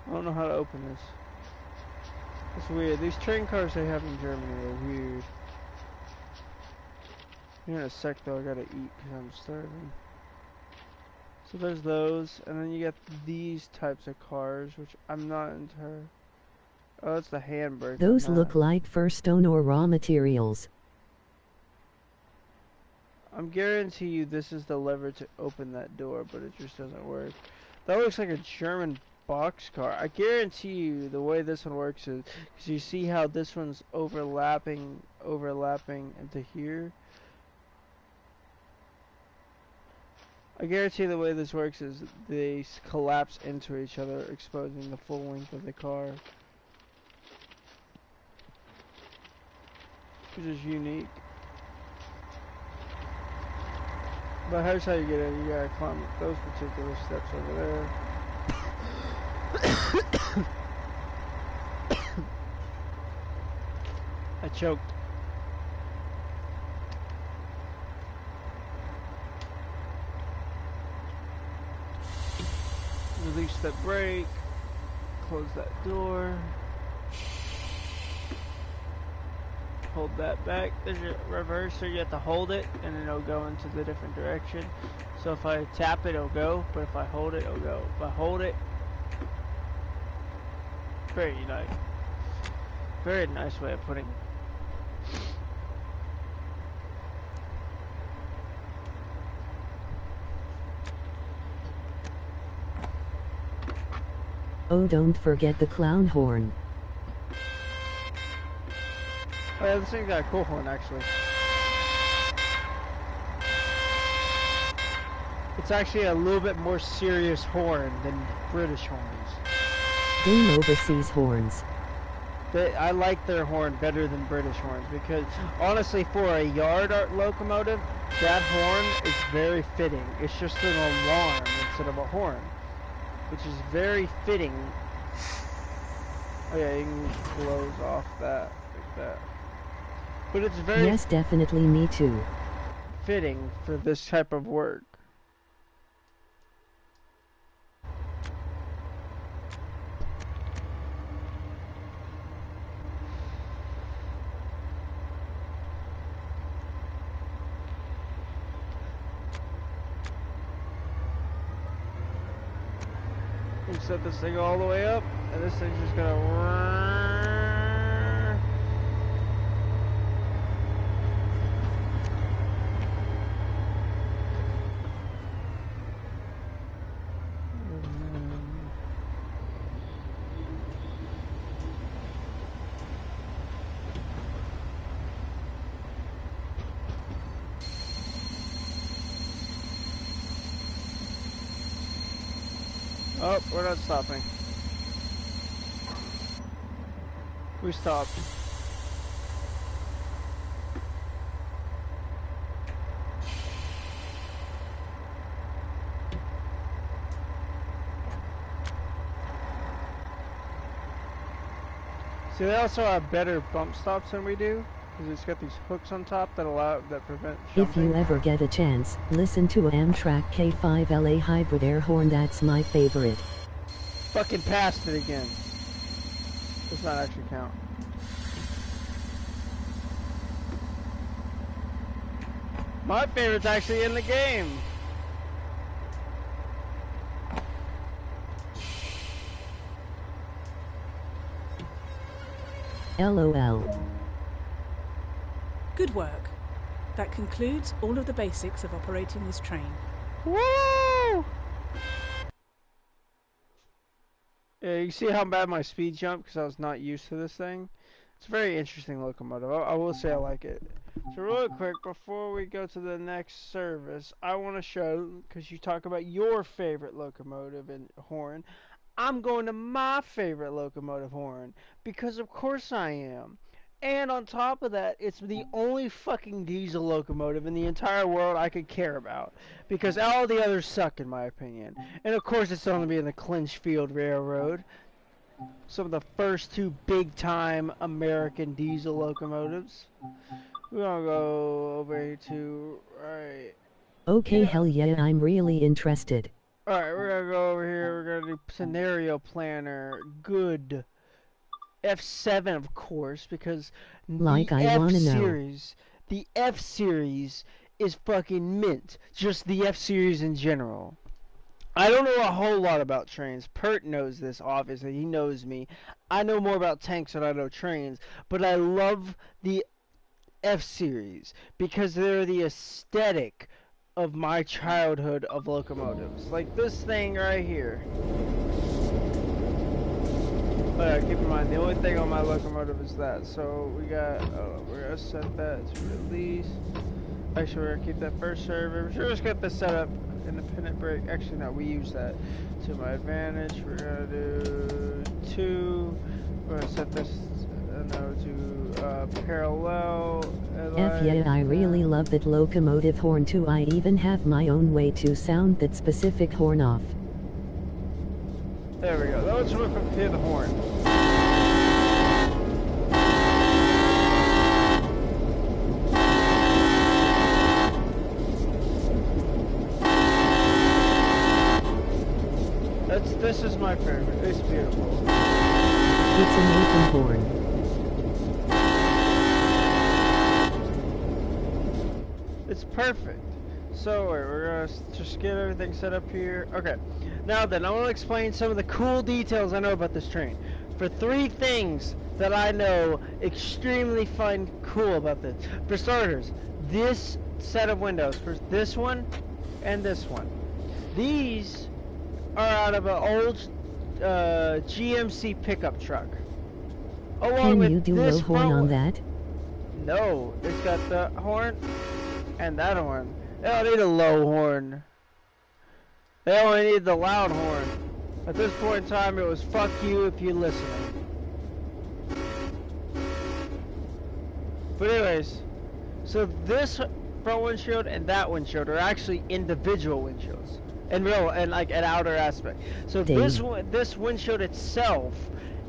I don't know how to open this. It's weird. These train cars they have in Germany are weird. Here in a sec though, I gotta eat because I'm starving. So there's those, and then you get these types of cars, which I'm not entirely. Oh, it's the handbrake. Those look like first stone or raw materials. I'm guarantee you this is the lever to open that door, but it just doesn't work. That looks like a German boxcar. I guarantee you the way this one works is because you see how this one's overlapping into here. I guarantee the way this works is they collapse into each other, exposing the full length of the car, which is unique. But here's how you get in. You gotta climb those particular steps over there. I choked. Release that brake. Close that door. Hold that back. There's your reverser. You have to hold it, and then it'll go into the different direction. So if I tap it, it'll go. But if I hold it, it'll go. If I hold it, very nice. Very nice way of putting it. Oh, don't forget the clown horn. Oh yeah, this thing's got a cool horn actually. It's actually a little bit more serious horn than British horns. Game overseas horns. I like their horn better than British horns because honestly for a yard locomotive, that horn is very fitting. It's just an alarm instead of a horn, which is very fitting. Oh yeah, you can close off that like that. But it's very Yes, definitely me too. fitting for this type of work. You set this thing all the way up, and this thing's just gonna. Oh, we're not stopping. We stopped. See, they also have better bump stops than we do. Because it's got these hooks on top that prevent If jumping. you ever get a chance, listen to a Amtrak K5LA hybrid air horn. That's my favorite. Fucking passed it again. Does not actually count. My favorite's actually in the game. LOL. Good work. That concludes all of the basics of operating this train. Woo! Yeah, you see how bad my speed jumped because I was not used to this thing? It's a very interesting locomotive. I will say I like it. So real quick, before we go to the next service, I want to show, because you talk about your favorite locomotive and horn, I'm going to my favorite locomotive horn, because of course I am. And on top of that, it's the only fucking diesel locomotive in the entire world I could care about. Because all the others suck, in my opinion. And of course, it's only be in the Clinchfield Railroad. Some of the first two big-time American diesel locomotives. We're gonna go over here to... Alright. Okay, hell yeah, I'm really interested. Alright, we're gonna go over here. We're gonna do Scenario Planner. Good. F7, of course, because Like, the I wanna know. F-Series, the F-Series is fucking mint. Just the F-Series in general. I don't know a whole lot about trains. Pert knows this, obviously. He knows me. I know more about tanks than I know trains. But I love the F-Series because they're the aesthetic of my childhood of locomotives. Like this thing right here. Keep in mind, the only thing on my locomotive is that. So we got, we're gonna set that to release. Actually, we're gonna keep that first server. We're just get this set up. Independent brake. Actually, no, we use that to my advantage. We're gonna do 2. We're gonna set this to parallel. F yeah, I really love that locomotive horn too. I even have my own way to sound that specific horn off. There we go. That was from up here, the horn. This is my favorite. It's beautiful. It's an open horn. It's perfect. So we're gonna just get everything set up here. Okay. Now then, I want to explain some of the cool details I know about this train. For 3 things that I know extremely find cool about this. For starters, this set of windows. For this one and this one. These are out of an old GMC pickup truck. Can you do low horn on that? No, it's got the horn and that horn. They don't need a low horn. They only need the loud horn. At this point in time, it was fuck you if you're listening. But anyways, so this front windshield and that windshield are actually individual windshields. And an outer aspect. So this windshield itself,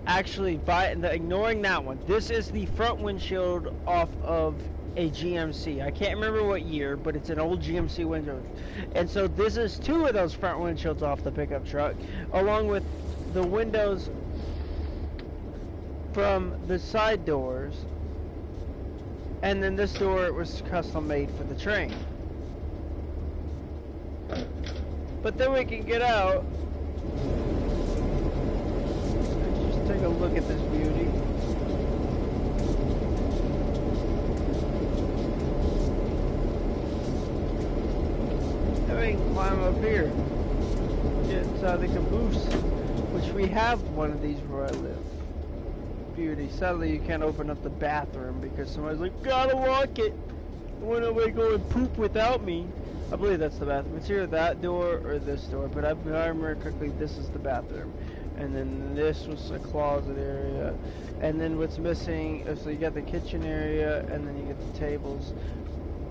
actually, ignoring that one, this is the front windshield off of a GMC. I can't remember what year, but it's an old GMC windshield. And so this is 2 of those front windshields off the pickup truck, along with the windows from the side doors. And then this door was custom made for the train. But then we can get out. Let's just take a look at this beauty. Then we can climb up here. Get inside the caboose, which we have one of these where I live. Beauty. Sadly, you can't open up the bathroom because somebody's like, gotta lock it. When are we going to poop without me? I believe that's the bathroom. It's either that door or this door, but if I remember correctly, this is the bathroom. And then this was a closet area. And then what's missing, so you got the kitchen area, and then you get the tables.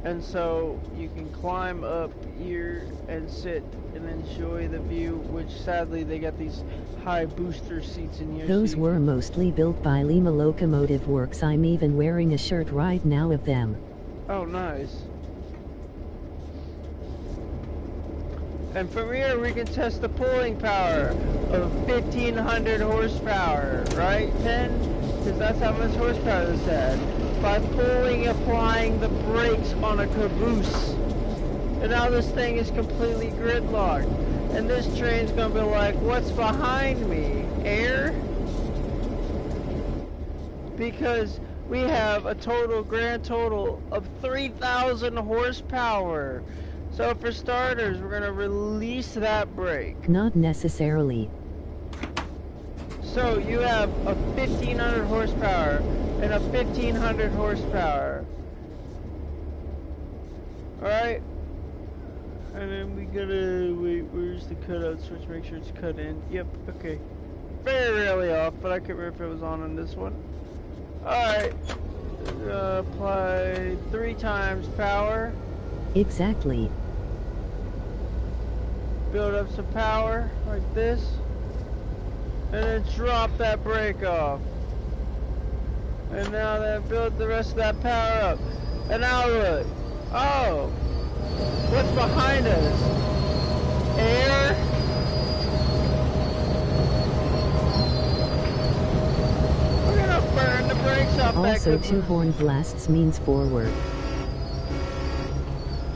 And so you can climb up here and sit and enjoy the view, which sadly they got these high booster seats in here. Those were mostly built by Lima Locomotive Works. I'm even wearing a shirt right now of them. Oh, nice. And from here we can test the pulling power of 1500 horsepower, right, Pen? Because that's how much horsepower this had. By applying the brakes on a caboose. And now this thing is completely gridlocked. And this train's gonna be like, what's behind me? Air? Because we have a grand total of 3,000 horsepower. So for starters, we're gonna release that brake. Not necessarily. So you have a 1500 horsepower and a 1500 horsepower. Alright? And then we gotta, wait, where's the cutout switch? Make sure it's cut in. Yep, okay. Very rarely off, but I can't remember if it was on this one. Alright. Apply 3 times power. Exactly. Build up some power, like this. And then drop that brake off. And now then build the rest of that power up. And now look. Oh! What's behind us? Air? We're gonna burn the brakes off that Also, caboose. 2 horn blasts means forward.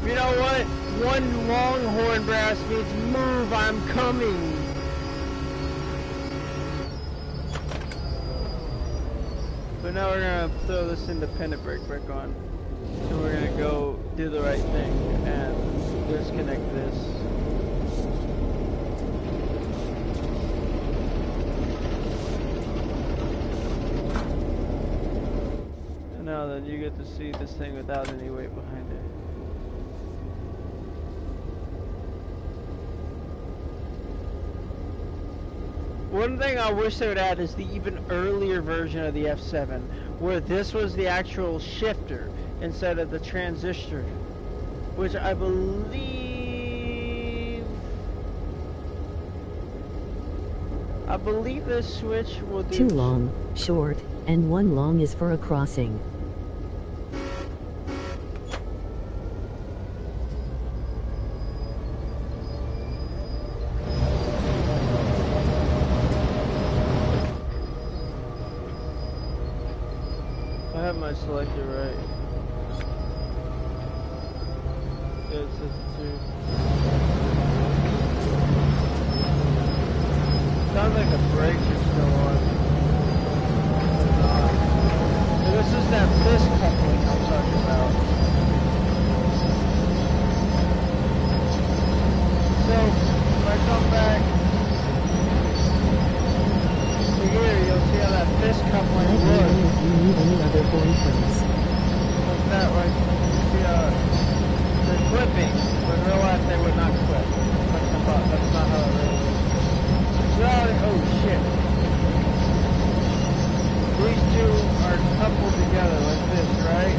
You know what? 1 long horn blast means move, I'm coming. But now we're gonna throw this independent brake back on. And we're gonna go do the right thing and disconnect this. And now then you get to see this thing without any weight behind it. One thing I wish they would add is the even earlier version of the F7, where this was the actual shifter instead of the transistor, which I believe this switch will do 2 long, short, and 1 long is for a crossing. I have my selector right. Yeah, it says it too. Sounds like the brakes are still on. So this is that fist coupling I'm talking about. So, if I come back to here, you'll see how that fist coupling Let me know works. if you need any other horn frames. Like that, right? You see how they're clipping, but in real life they would not clip. That's not how it really is. Oh shit. These two are coupled together like this, right?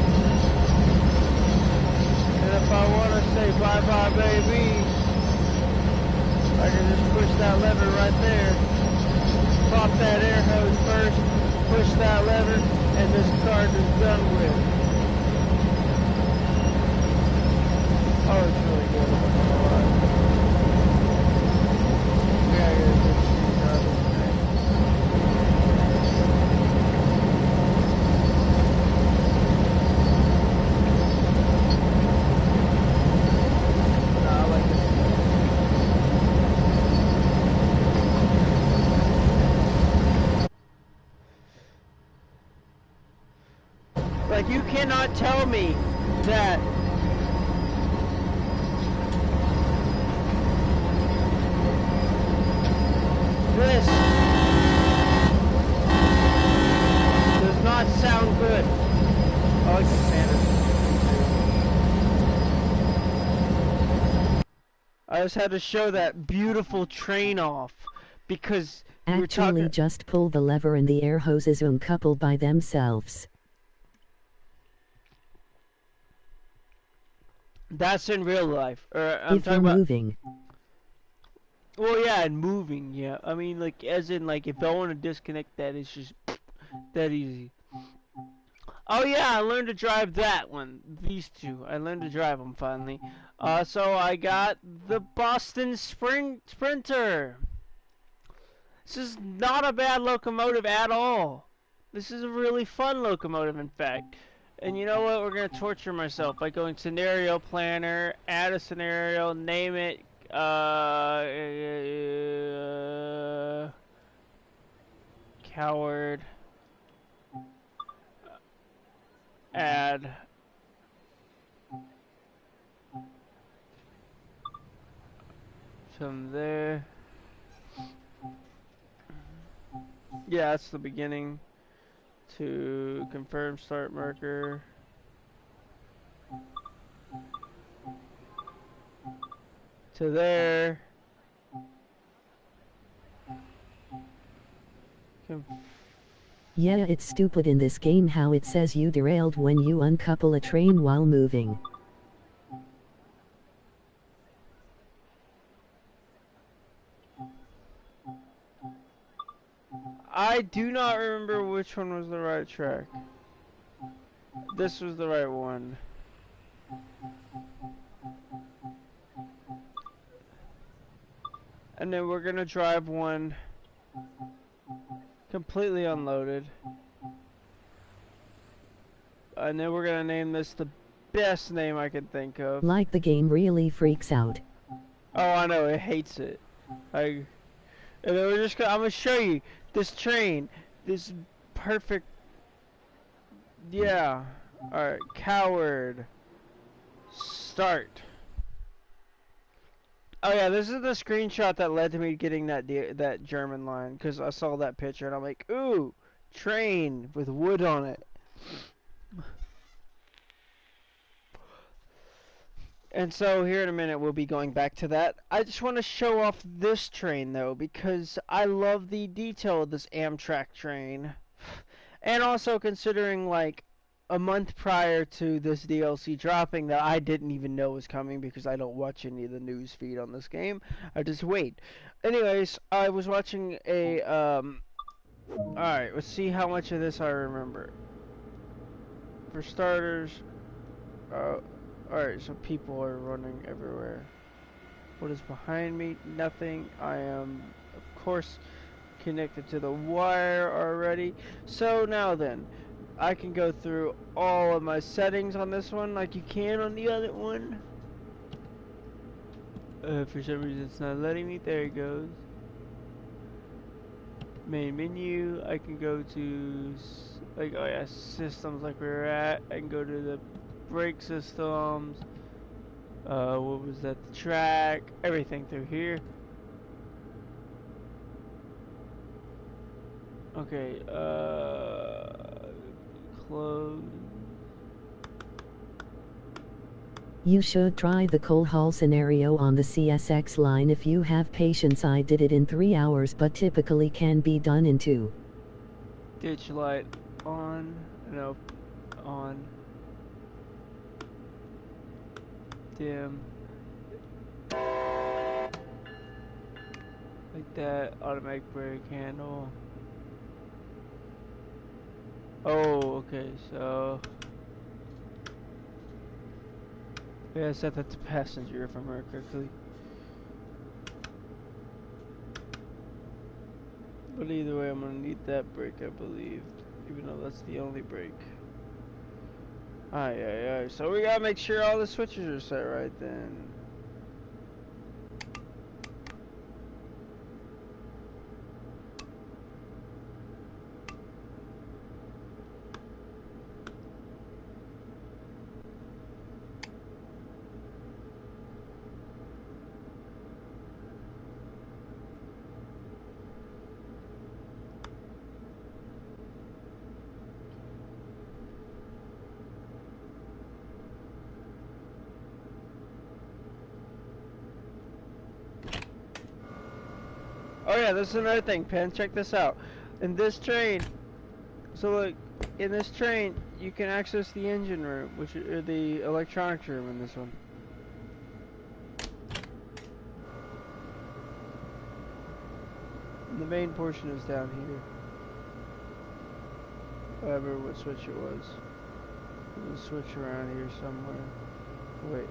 And if I want to say bye-bye baby, I can just push that lever right there. Pop that air hose first, push that lever, and this card is done with. Oh, it's really good. Yeah, I gotta get screwdriver. Nah, I like this. Like, you cannot tell me that this does not sound good. I like the standard. I just had to show that beautiful train off because we were Actually, talking. just pull the lever and the air hoses uncouple by themselves. That's in real life. Or I'm If you're talking about. moving. Well, yeah, and moving. Yeah, I mean, like, as in, like, if I want to disconnect that, it's just that easy. Oh yeah, I learned to drive that one. These two, I learned to drive them finally. So I got the Boston Sprinter. This is not a bad locomotive at all. This is a really fun locomotive, in fact. And you know what? We're gonna torture myself by going scenario planner, add a scenario, name it. Coward. Add. From there. Yeah, that's the beginning. To confirm start marker. To there. Yeah, it's stupid in this game how it says you derailed when you uncouple a train while moving. I do not remember which one was the right track. This was the right one. And then we're gonna drive one completely unloaded. And then we're gonna name this the best name I can think of. Like the game really freaks out. Oh, I know, it hates it. And then we're just gonna, I'm gonna show you this train, this perfect, yeah. Alright, coward. Start. Oh yeah, this is the screenshot that led to me getting that German line, because I saw that picture and I'm like, ooh, train with wood on it. And so here in a minute we'll be going back to that. I just want to show off this train though, because I love the detail of this Amtrak train. And also considering like a month prior to this DLC dropping that I didn't even know was coming because I don't watch any of the news feed on this game. I just wait. Anyways, I was watching a alright, let's see how much of this I remember. For starters, alright, so people are running everywhere. What is behind me? Nothing. I am, of course, connected to the wire already. So now then, I can go through all of my settings on this one like you can on the other one. For some reason it's not letting me. There it goes. Main menu. I can go to, like, oh yeah, systems like we were at. I can go to the brake systems. What was that? The track. Everything through here. Okay, close. You should try the coal haul scenario on the CSX line if you have patience. I did it in 3 hours but typically can be done in 2. Ditch light on. No, on. Dim. Like that. Automatic brake handle. Oh, okay, so yeah, I set that to passenger if I remember correctly. But either way, I'm gonna need that brake, I believe, even though that's the only brake. Aye. So we gotta make sure all the switches are set right then. Oh yeah, this is another thing, Pen. Check this out. In this train, so look, in this train, you can access the engine room, which is the electronics room in this one. The main portion is down here. I don't remember what switch it was. There's a switch around here somewhere. Wait.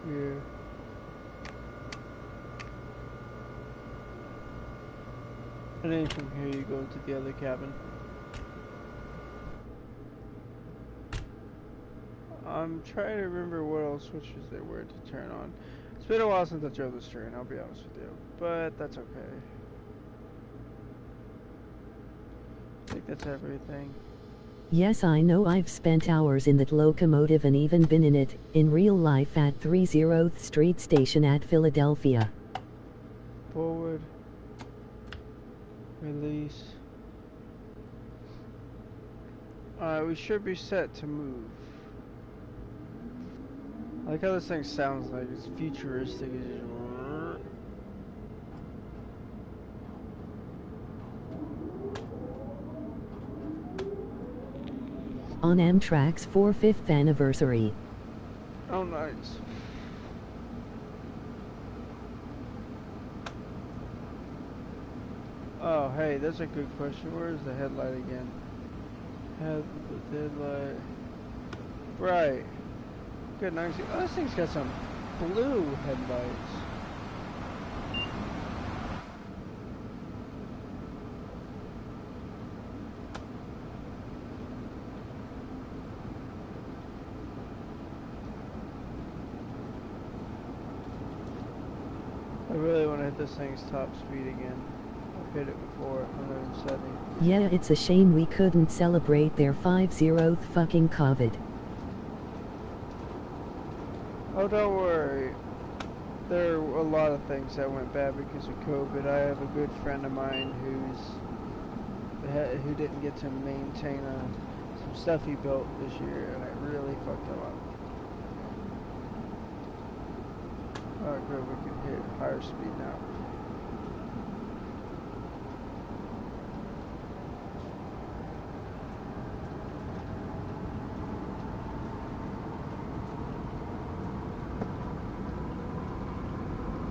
Here. And then from here you go into the other cabin. I'm trying to remember what else switches there were to turn on. It's been a while since I drove this train, I'll be honest with you. But that's okay. I think that's everything. Yes, I know. I've spent hours in that locomotive and even been in it, in real life at 30th Street Station at Philadelphia. Forward. Release. Alright, we should be set to move. I like how this thing sounds like. It's futuristic. It's just... On Amtrak's 45th anniversary. Oh, nice. Oh, hey, that's a good question. Where is the headlight again? The headlight. Right. Good, nice. Oh, this thing's got some blue headlights. I really want to hit this thing's top speed again. I've hit it before at 170. Yeah, it's a shame we couldn't celebrate their 50th fucking COVID. Oh, don't worry. There are a lot of things that went bad because of COVID. I have a good friend of mine who didn't get to maintain some stuff he built this year, and it really fucked him up. Alright, good, we can hit higher speed now.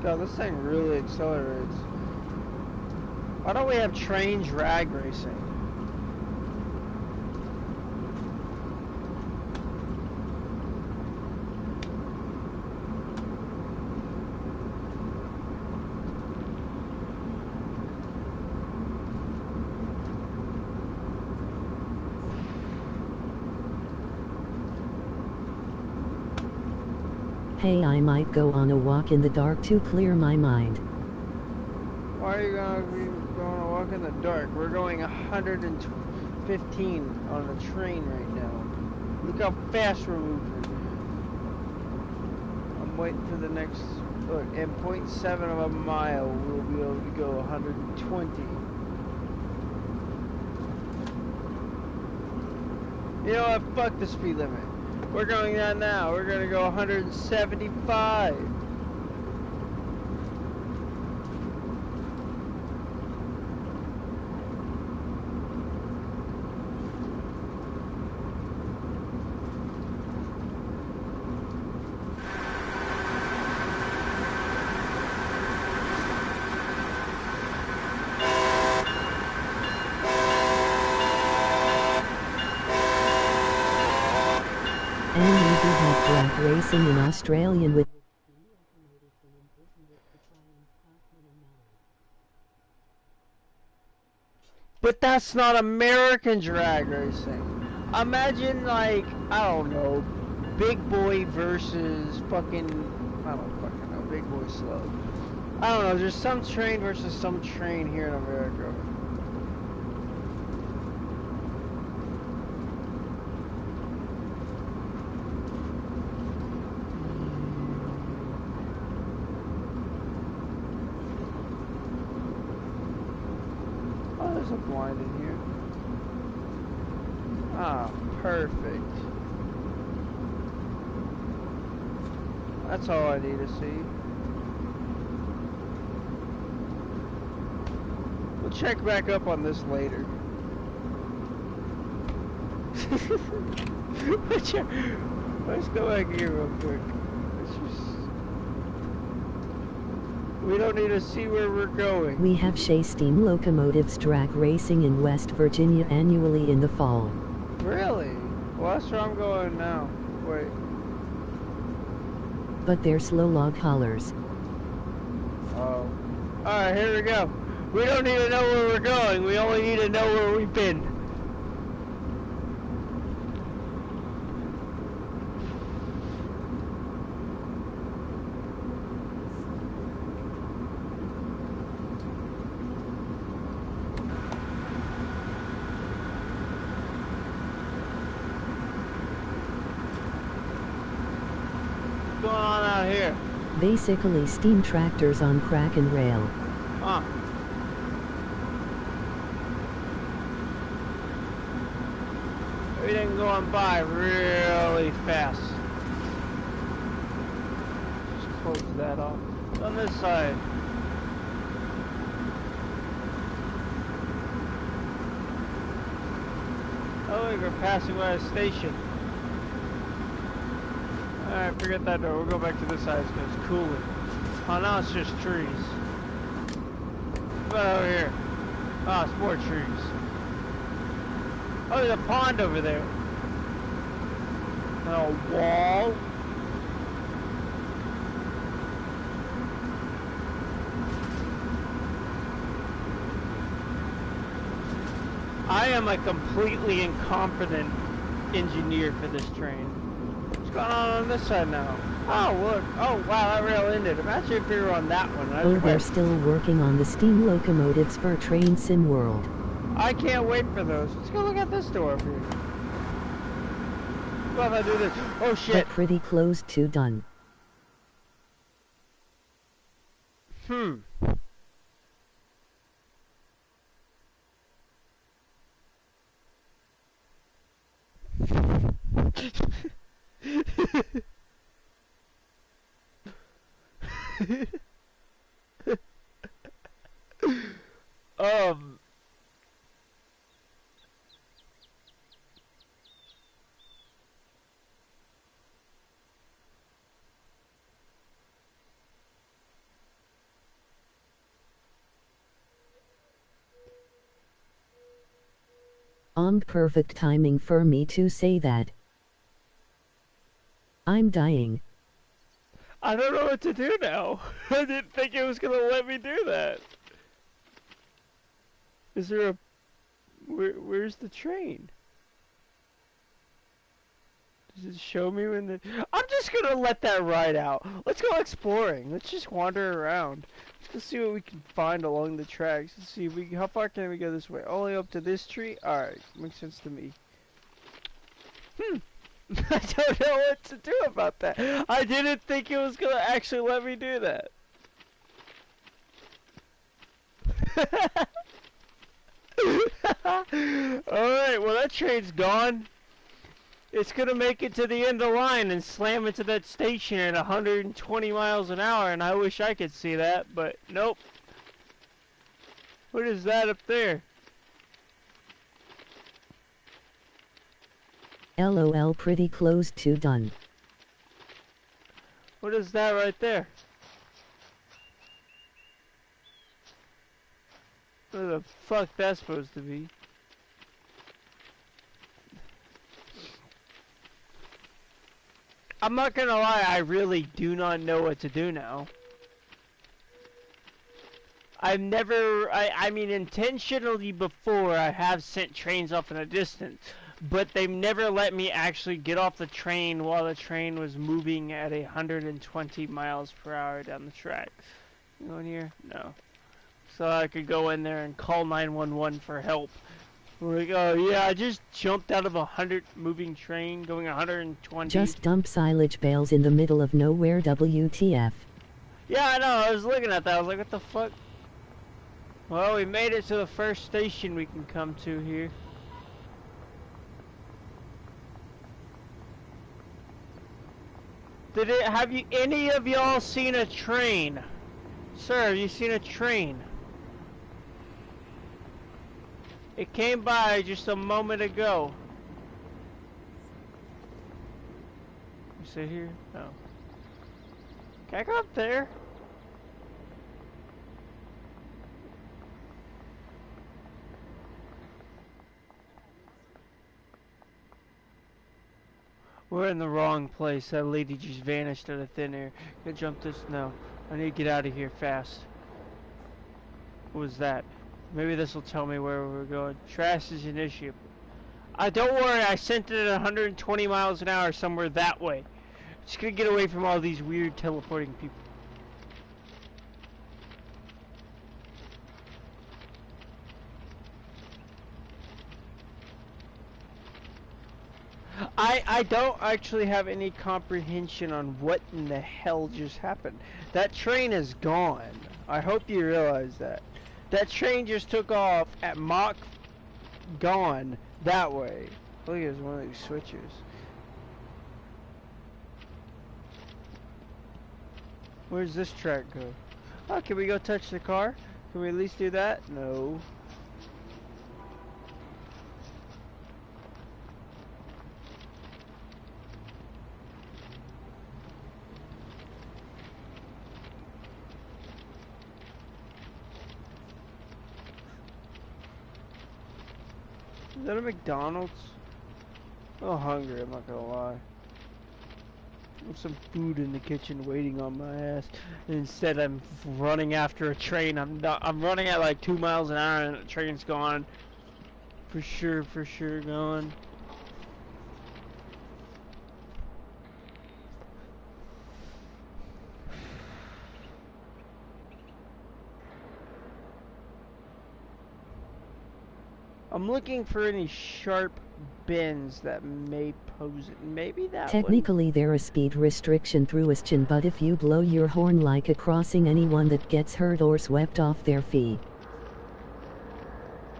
God, this thing really accelerates. Why don't we have train drag racing? Hey, I might go on a walk in the dark to clear my mind. Why are you gonna be going to walk in the dark? We're going 115 on the train right now. Look how fast we're moving. I'm waiting for the next... Look, in 0.7 of a mile, we'll be able to go 120. You know what? Fuck the speed limit. We're going down now. We're gonna go 175. Racing in Australian with But that's not American drag racing. Imagine, like, I don't know, Big Boy versus fucking, I don't fucking know, Big Boy Slow. I don't know, there's some train versus some train here in America. There's a blind in here. Ah, perfect. That's all I need to see. We'll check back up on this later. Let's go back here real quick. Let's just... We don't need to see where we're going. We have Shea Steam Locomotives drag racing in West Virginia annually in the fall. Really? Well, that's where I'm going now. Wait. But they're slow log haulers. Oh. Alright, here we go. We don't need to know where we're going. We only need to know where we've been. What's going on out here? Basically steam tractors on crack and rail. Huh. Everything going by really fast. Just close that off. On this side. Oh, we're passing by a station. Alright, forget that door. We'll go back to this side because it's cooler. Oh, now it's just trees. What about over here? Oh, it's more trees. Oh, there's a pond over there. And a wall. I am a completely incompetent engineer for this train. What's going on this side now? Oh, look. Oh, wow, that rail ended. Imagine if we were on that one. Oh, they're still working on the steam locomotives for Train Sim World. I can't wait for those. Let's go look at this door over here. What if I do this? Oh, shit. But pretty close to done. Perfect timing for me to say that. I'm dying. I don't know what to do now. I didn't think it was gonna let me do that. Is there a... Where's the train? Does it show me when the... I'm just gonna let that ride out. Let's go exploring. Let's just wander around. Let's see what we can find along the tracks. Let's see if we... How far can we go this way? Only up to this tree? Alright, makes sense to me. I don't know what to do about that. I didn't think it was gonna actually let me do that. Alright, well that train's gone. It's gonna make it to the end of the line and slam into that station at 120 miles an hour, and I wish I could see that, but nope. What is that up there? LOL, pretty close to done. What is that right there? What the fuck that's supposed to be? I'm not gonna lie, I really do not know what to do now. I've never, I mean intentionally before I have sent trains off in a distance, but they've never let me actually get off the train while the train was moving at 120 miles per hour down the track. You go in here? No. So I could go in there and call 911 for help. Like, oh yeah, I just jumped out of a 100 moving train going 120. Just dump silage bales in the middle of nowhere, WTF. Yeah, I know, I was looking at that, I was like, what the fuck? Well, we made it to the first station we can come to here. Have you, any of y'all seen a train? Sir, have you seen a train? It came by just a moment ago. sit here? No. Can I go up there? We're in the wrong place. That lady just vanished out of thin air. Gonna jump this? No. I need to get out of here fast. What was that? Maybe this will tell me where we're going. Trash is an issue. Don't worry, I sent it at 120 miles an hour somewhere that way. Just gonna get away from all these weird teleporting people. I don't actually have any comprehension on what in the hell just happened. That train is gone. I hope you realize that. That train just took off at Mach gone that way. Look, there's one of these switches. Where's this track go? Oh, can we go touch the car? Can we at least do that? No. Is that a McDonald's? I'm a little hungry, I'm not gonna lie. There's some food in the kitchen waiting on my ass. And instead I'm running after a train. I'm running at like 2 miles an hour and the train's gone. For sure gone. I'm looking for any sharp bends that may pose it. Maybe that Technically there is speed restriction through Windshield, but if you blow your horn like a crossing, anyone that gets hurt or swept off their feet.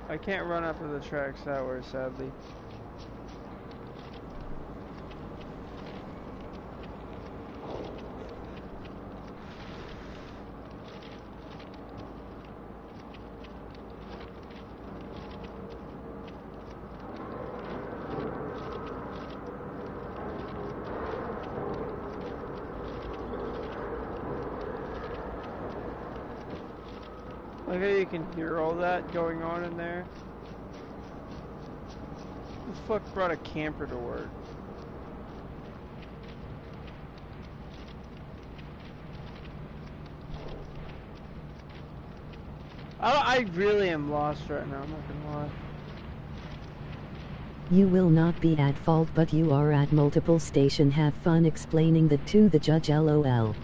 I can't run after the tracks that way, sadly. Like how you can hear all that going on in there. Who the fuck brought a camper to work? I really am lost right now, I'm not gonna lie. You will not be at fault, but you are at multiple station. Have fun explaining that to the judge, lol.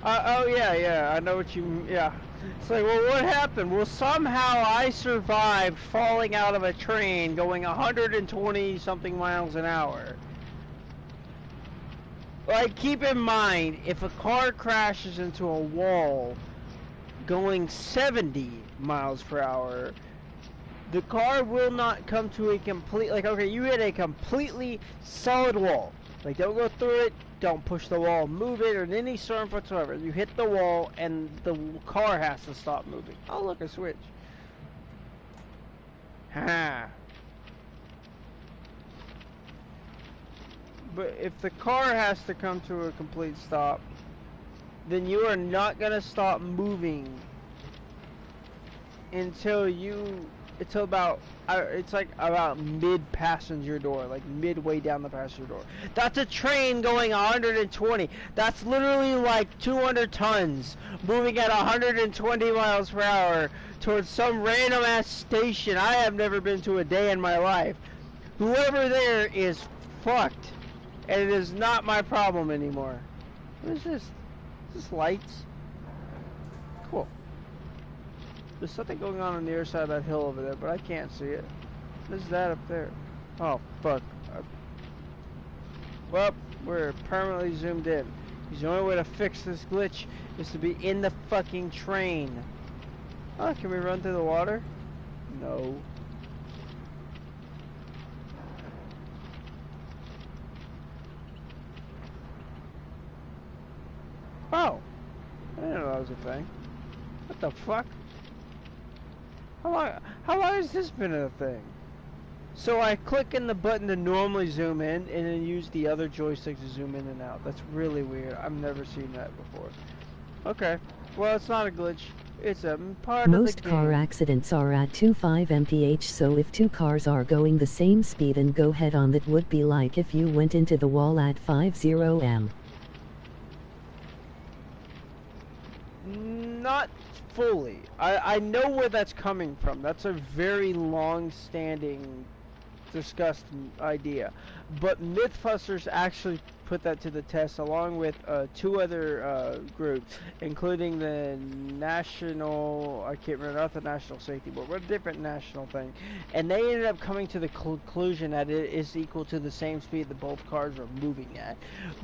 Oh yeah, I know what you mean, yeah. It's like, well, what happened? Well, somehow I survived falling out of a train going 120 something miles an hour. Like, keep in mind, if a car crashes into a wall going 70 miles per hour, the car will not come to a complete, like, okay, you hit a completely solid wall. Like, don't go through it, don't push the wall, move it, or in any sort whatsoever. You hit the wall, and the car has to stop moving. Oh, look, a switch. Ha. But if the car has to come to a complete stop, then you are not going to stop moving until about, it's like about mid-passenger door, like midway down the passenger door. That's a train going 120. That's literally like 200 tons moving at 120 miles per hour towards some random ass station I have never been to a day in my life. Whoever there is fucked, and it is not my problem anymore. What is this? Is this lights? Cool. There's something going on the other side of that hill over there, but I can't see it. What is that up there? Oh, fuck. Well, we're permanently zoomed in. Because the only way to fix this glitch is to be in the fucking train. Oh, can we run through the water? No. Oh. I didn't know that was a thing. What the fuck? How long has this been a thing? So I click in the button to normally zoom in, and then use the other joystick to zoom in and out. That's really weird. I've never seen that before. Okay. Well, it's not a glitch. It's a part of the Most game. car accidents are at 25 mph, so if two cars are going the same speed and go head on, that would be like if you went into the wall at 50 m. Not fully. I know where that's coming from. That's a very long-standing, discussed idea. But Mythbusters actually put that to the test, along with two other groups, including the National, I can't remember, not the National Safety Board, but a different national thing. And they ended up coming to the conclusion that it is equal to the same speed that both cars are moving at,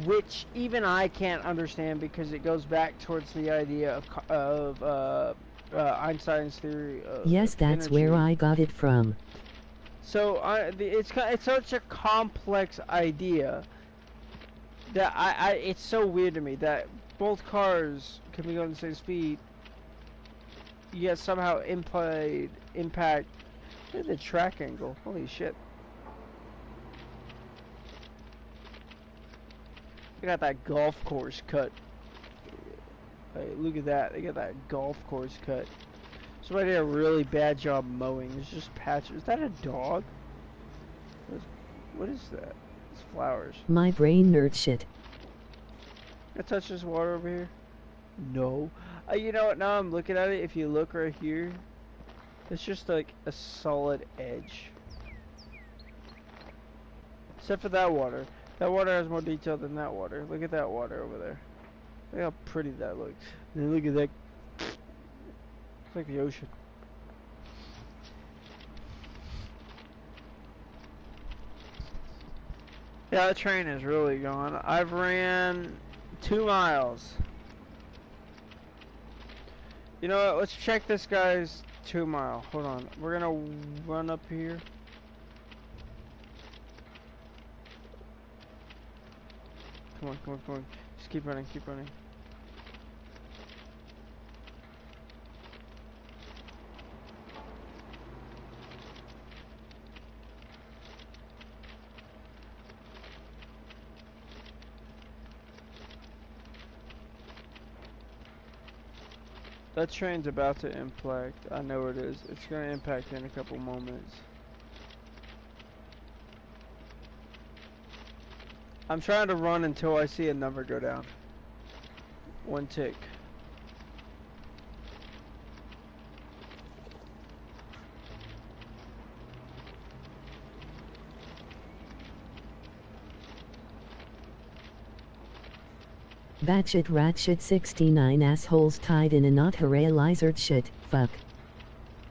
which even I can't understand, because it goes back towards the idea of Einstein's theory of Yes, that's energy. where I got it from. So it's such a complex idea that it's so weird to me that both cars can be going the same speed, yet somehow impact. Look at the track angle. Holy shit! They got that golf course cut. Hey, look at that. They got that golf course cut. Somebody did a really bad job mowing. There's just patches. Is that a dog? What is that? It's flowers. My brain nerd shit. Can I touch this water over here? No. You know what? Now I'm looking at it. If you look right here, it's just like a solid edge. Except for that water. That water has more detail than that water. Look at that water over there. Look how pretty that looks. And then look at that. It's like the ocean. Yeah, the train is really going. I've ran 2 miles. You know what? Let's check this guy's 2 mile. Hold on. We're gonna run up here. Come on, come on, come on. Just keep running, keep running. That train's about to impact. I know it is. It's going to impact in a couple moments. I'm trying to run until I see a number go down. 1 tick. Batshit ratshit 69 assholes tied in a knot, hooray lizard shit, fuck.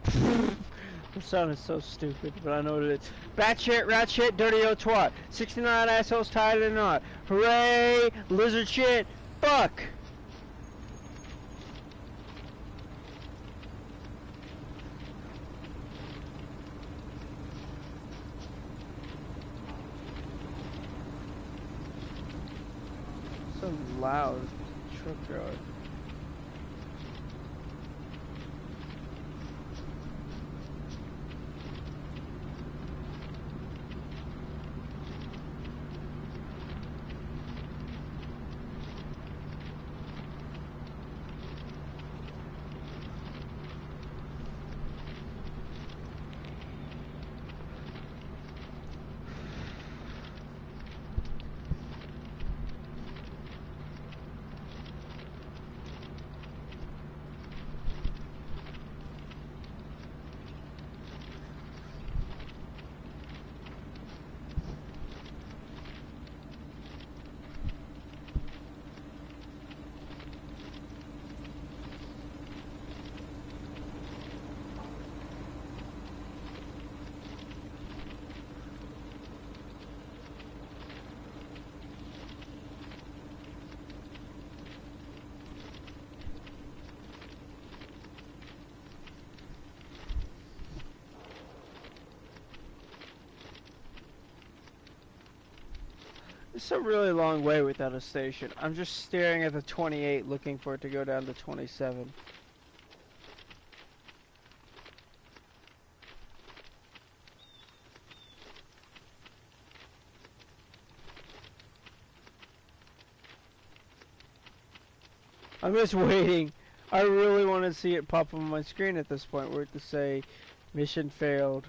That sounded so stupid, but I know what it is. Batshit, rat shit, dirty old twat. 69 assholes tied in a knot. Hooray, lizard shit, fuck! So loud, truck driver. It's a really long way without a station. I'm just staring at the 28 looking for it to go down to 27. I'm just waiting. I really want to see it pop up on my screen at this point where it to say mission failed.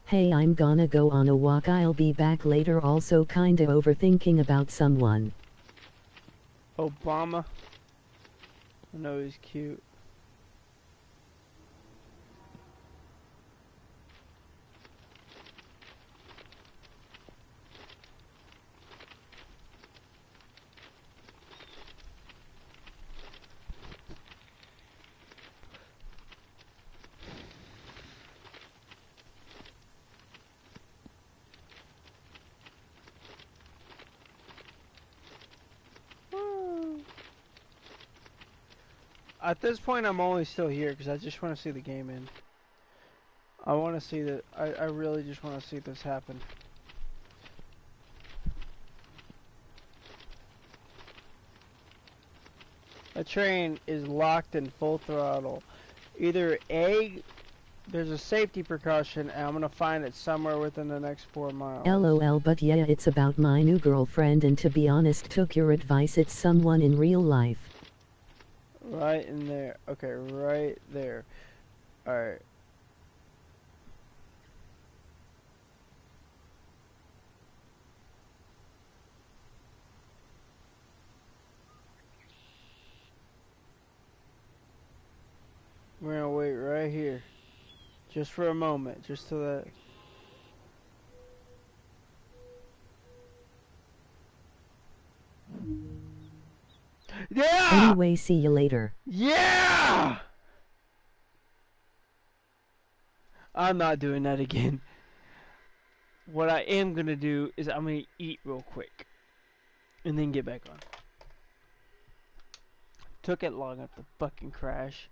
Hey, I'm gonna go on a walk. I'll be back later. Also kinda overthinking about someone. Obama. I know he's cute. At this point, I'm only still here because I just want to see the game end. I want to see that. I really just want to see this happen. The train is locked in full throttle. Either A, there's a safety precaution, and I'm gonna find it somewhere within the next 4 miles. LOL, but yeah, it's about my new girlfriend, and to be honest, took your advice. It's someone in real life. Right in there. Okay, right there. Alright. We're gonna wait right here. Just for a moment. Just so that... Yeah! Anyway, see you later. Yeah! I'm not doing that again. What I am gonna do is I'm gonna eat real quick. And then get back on. Took it long enough to fucking crash.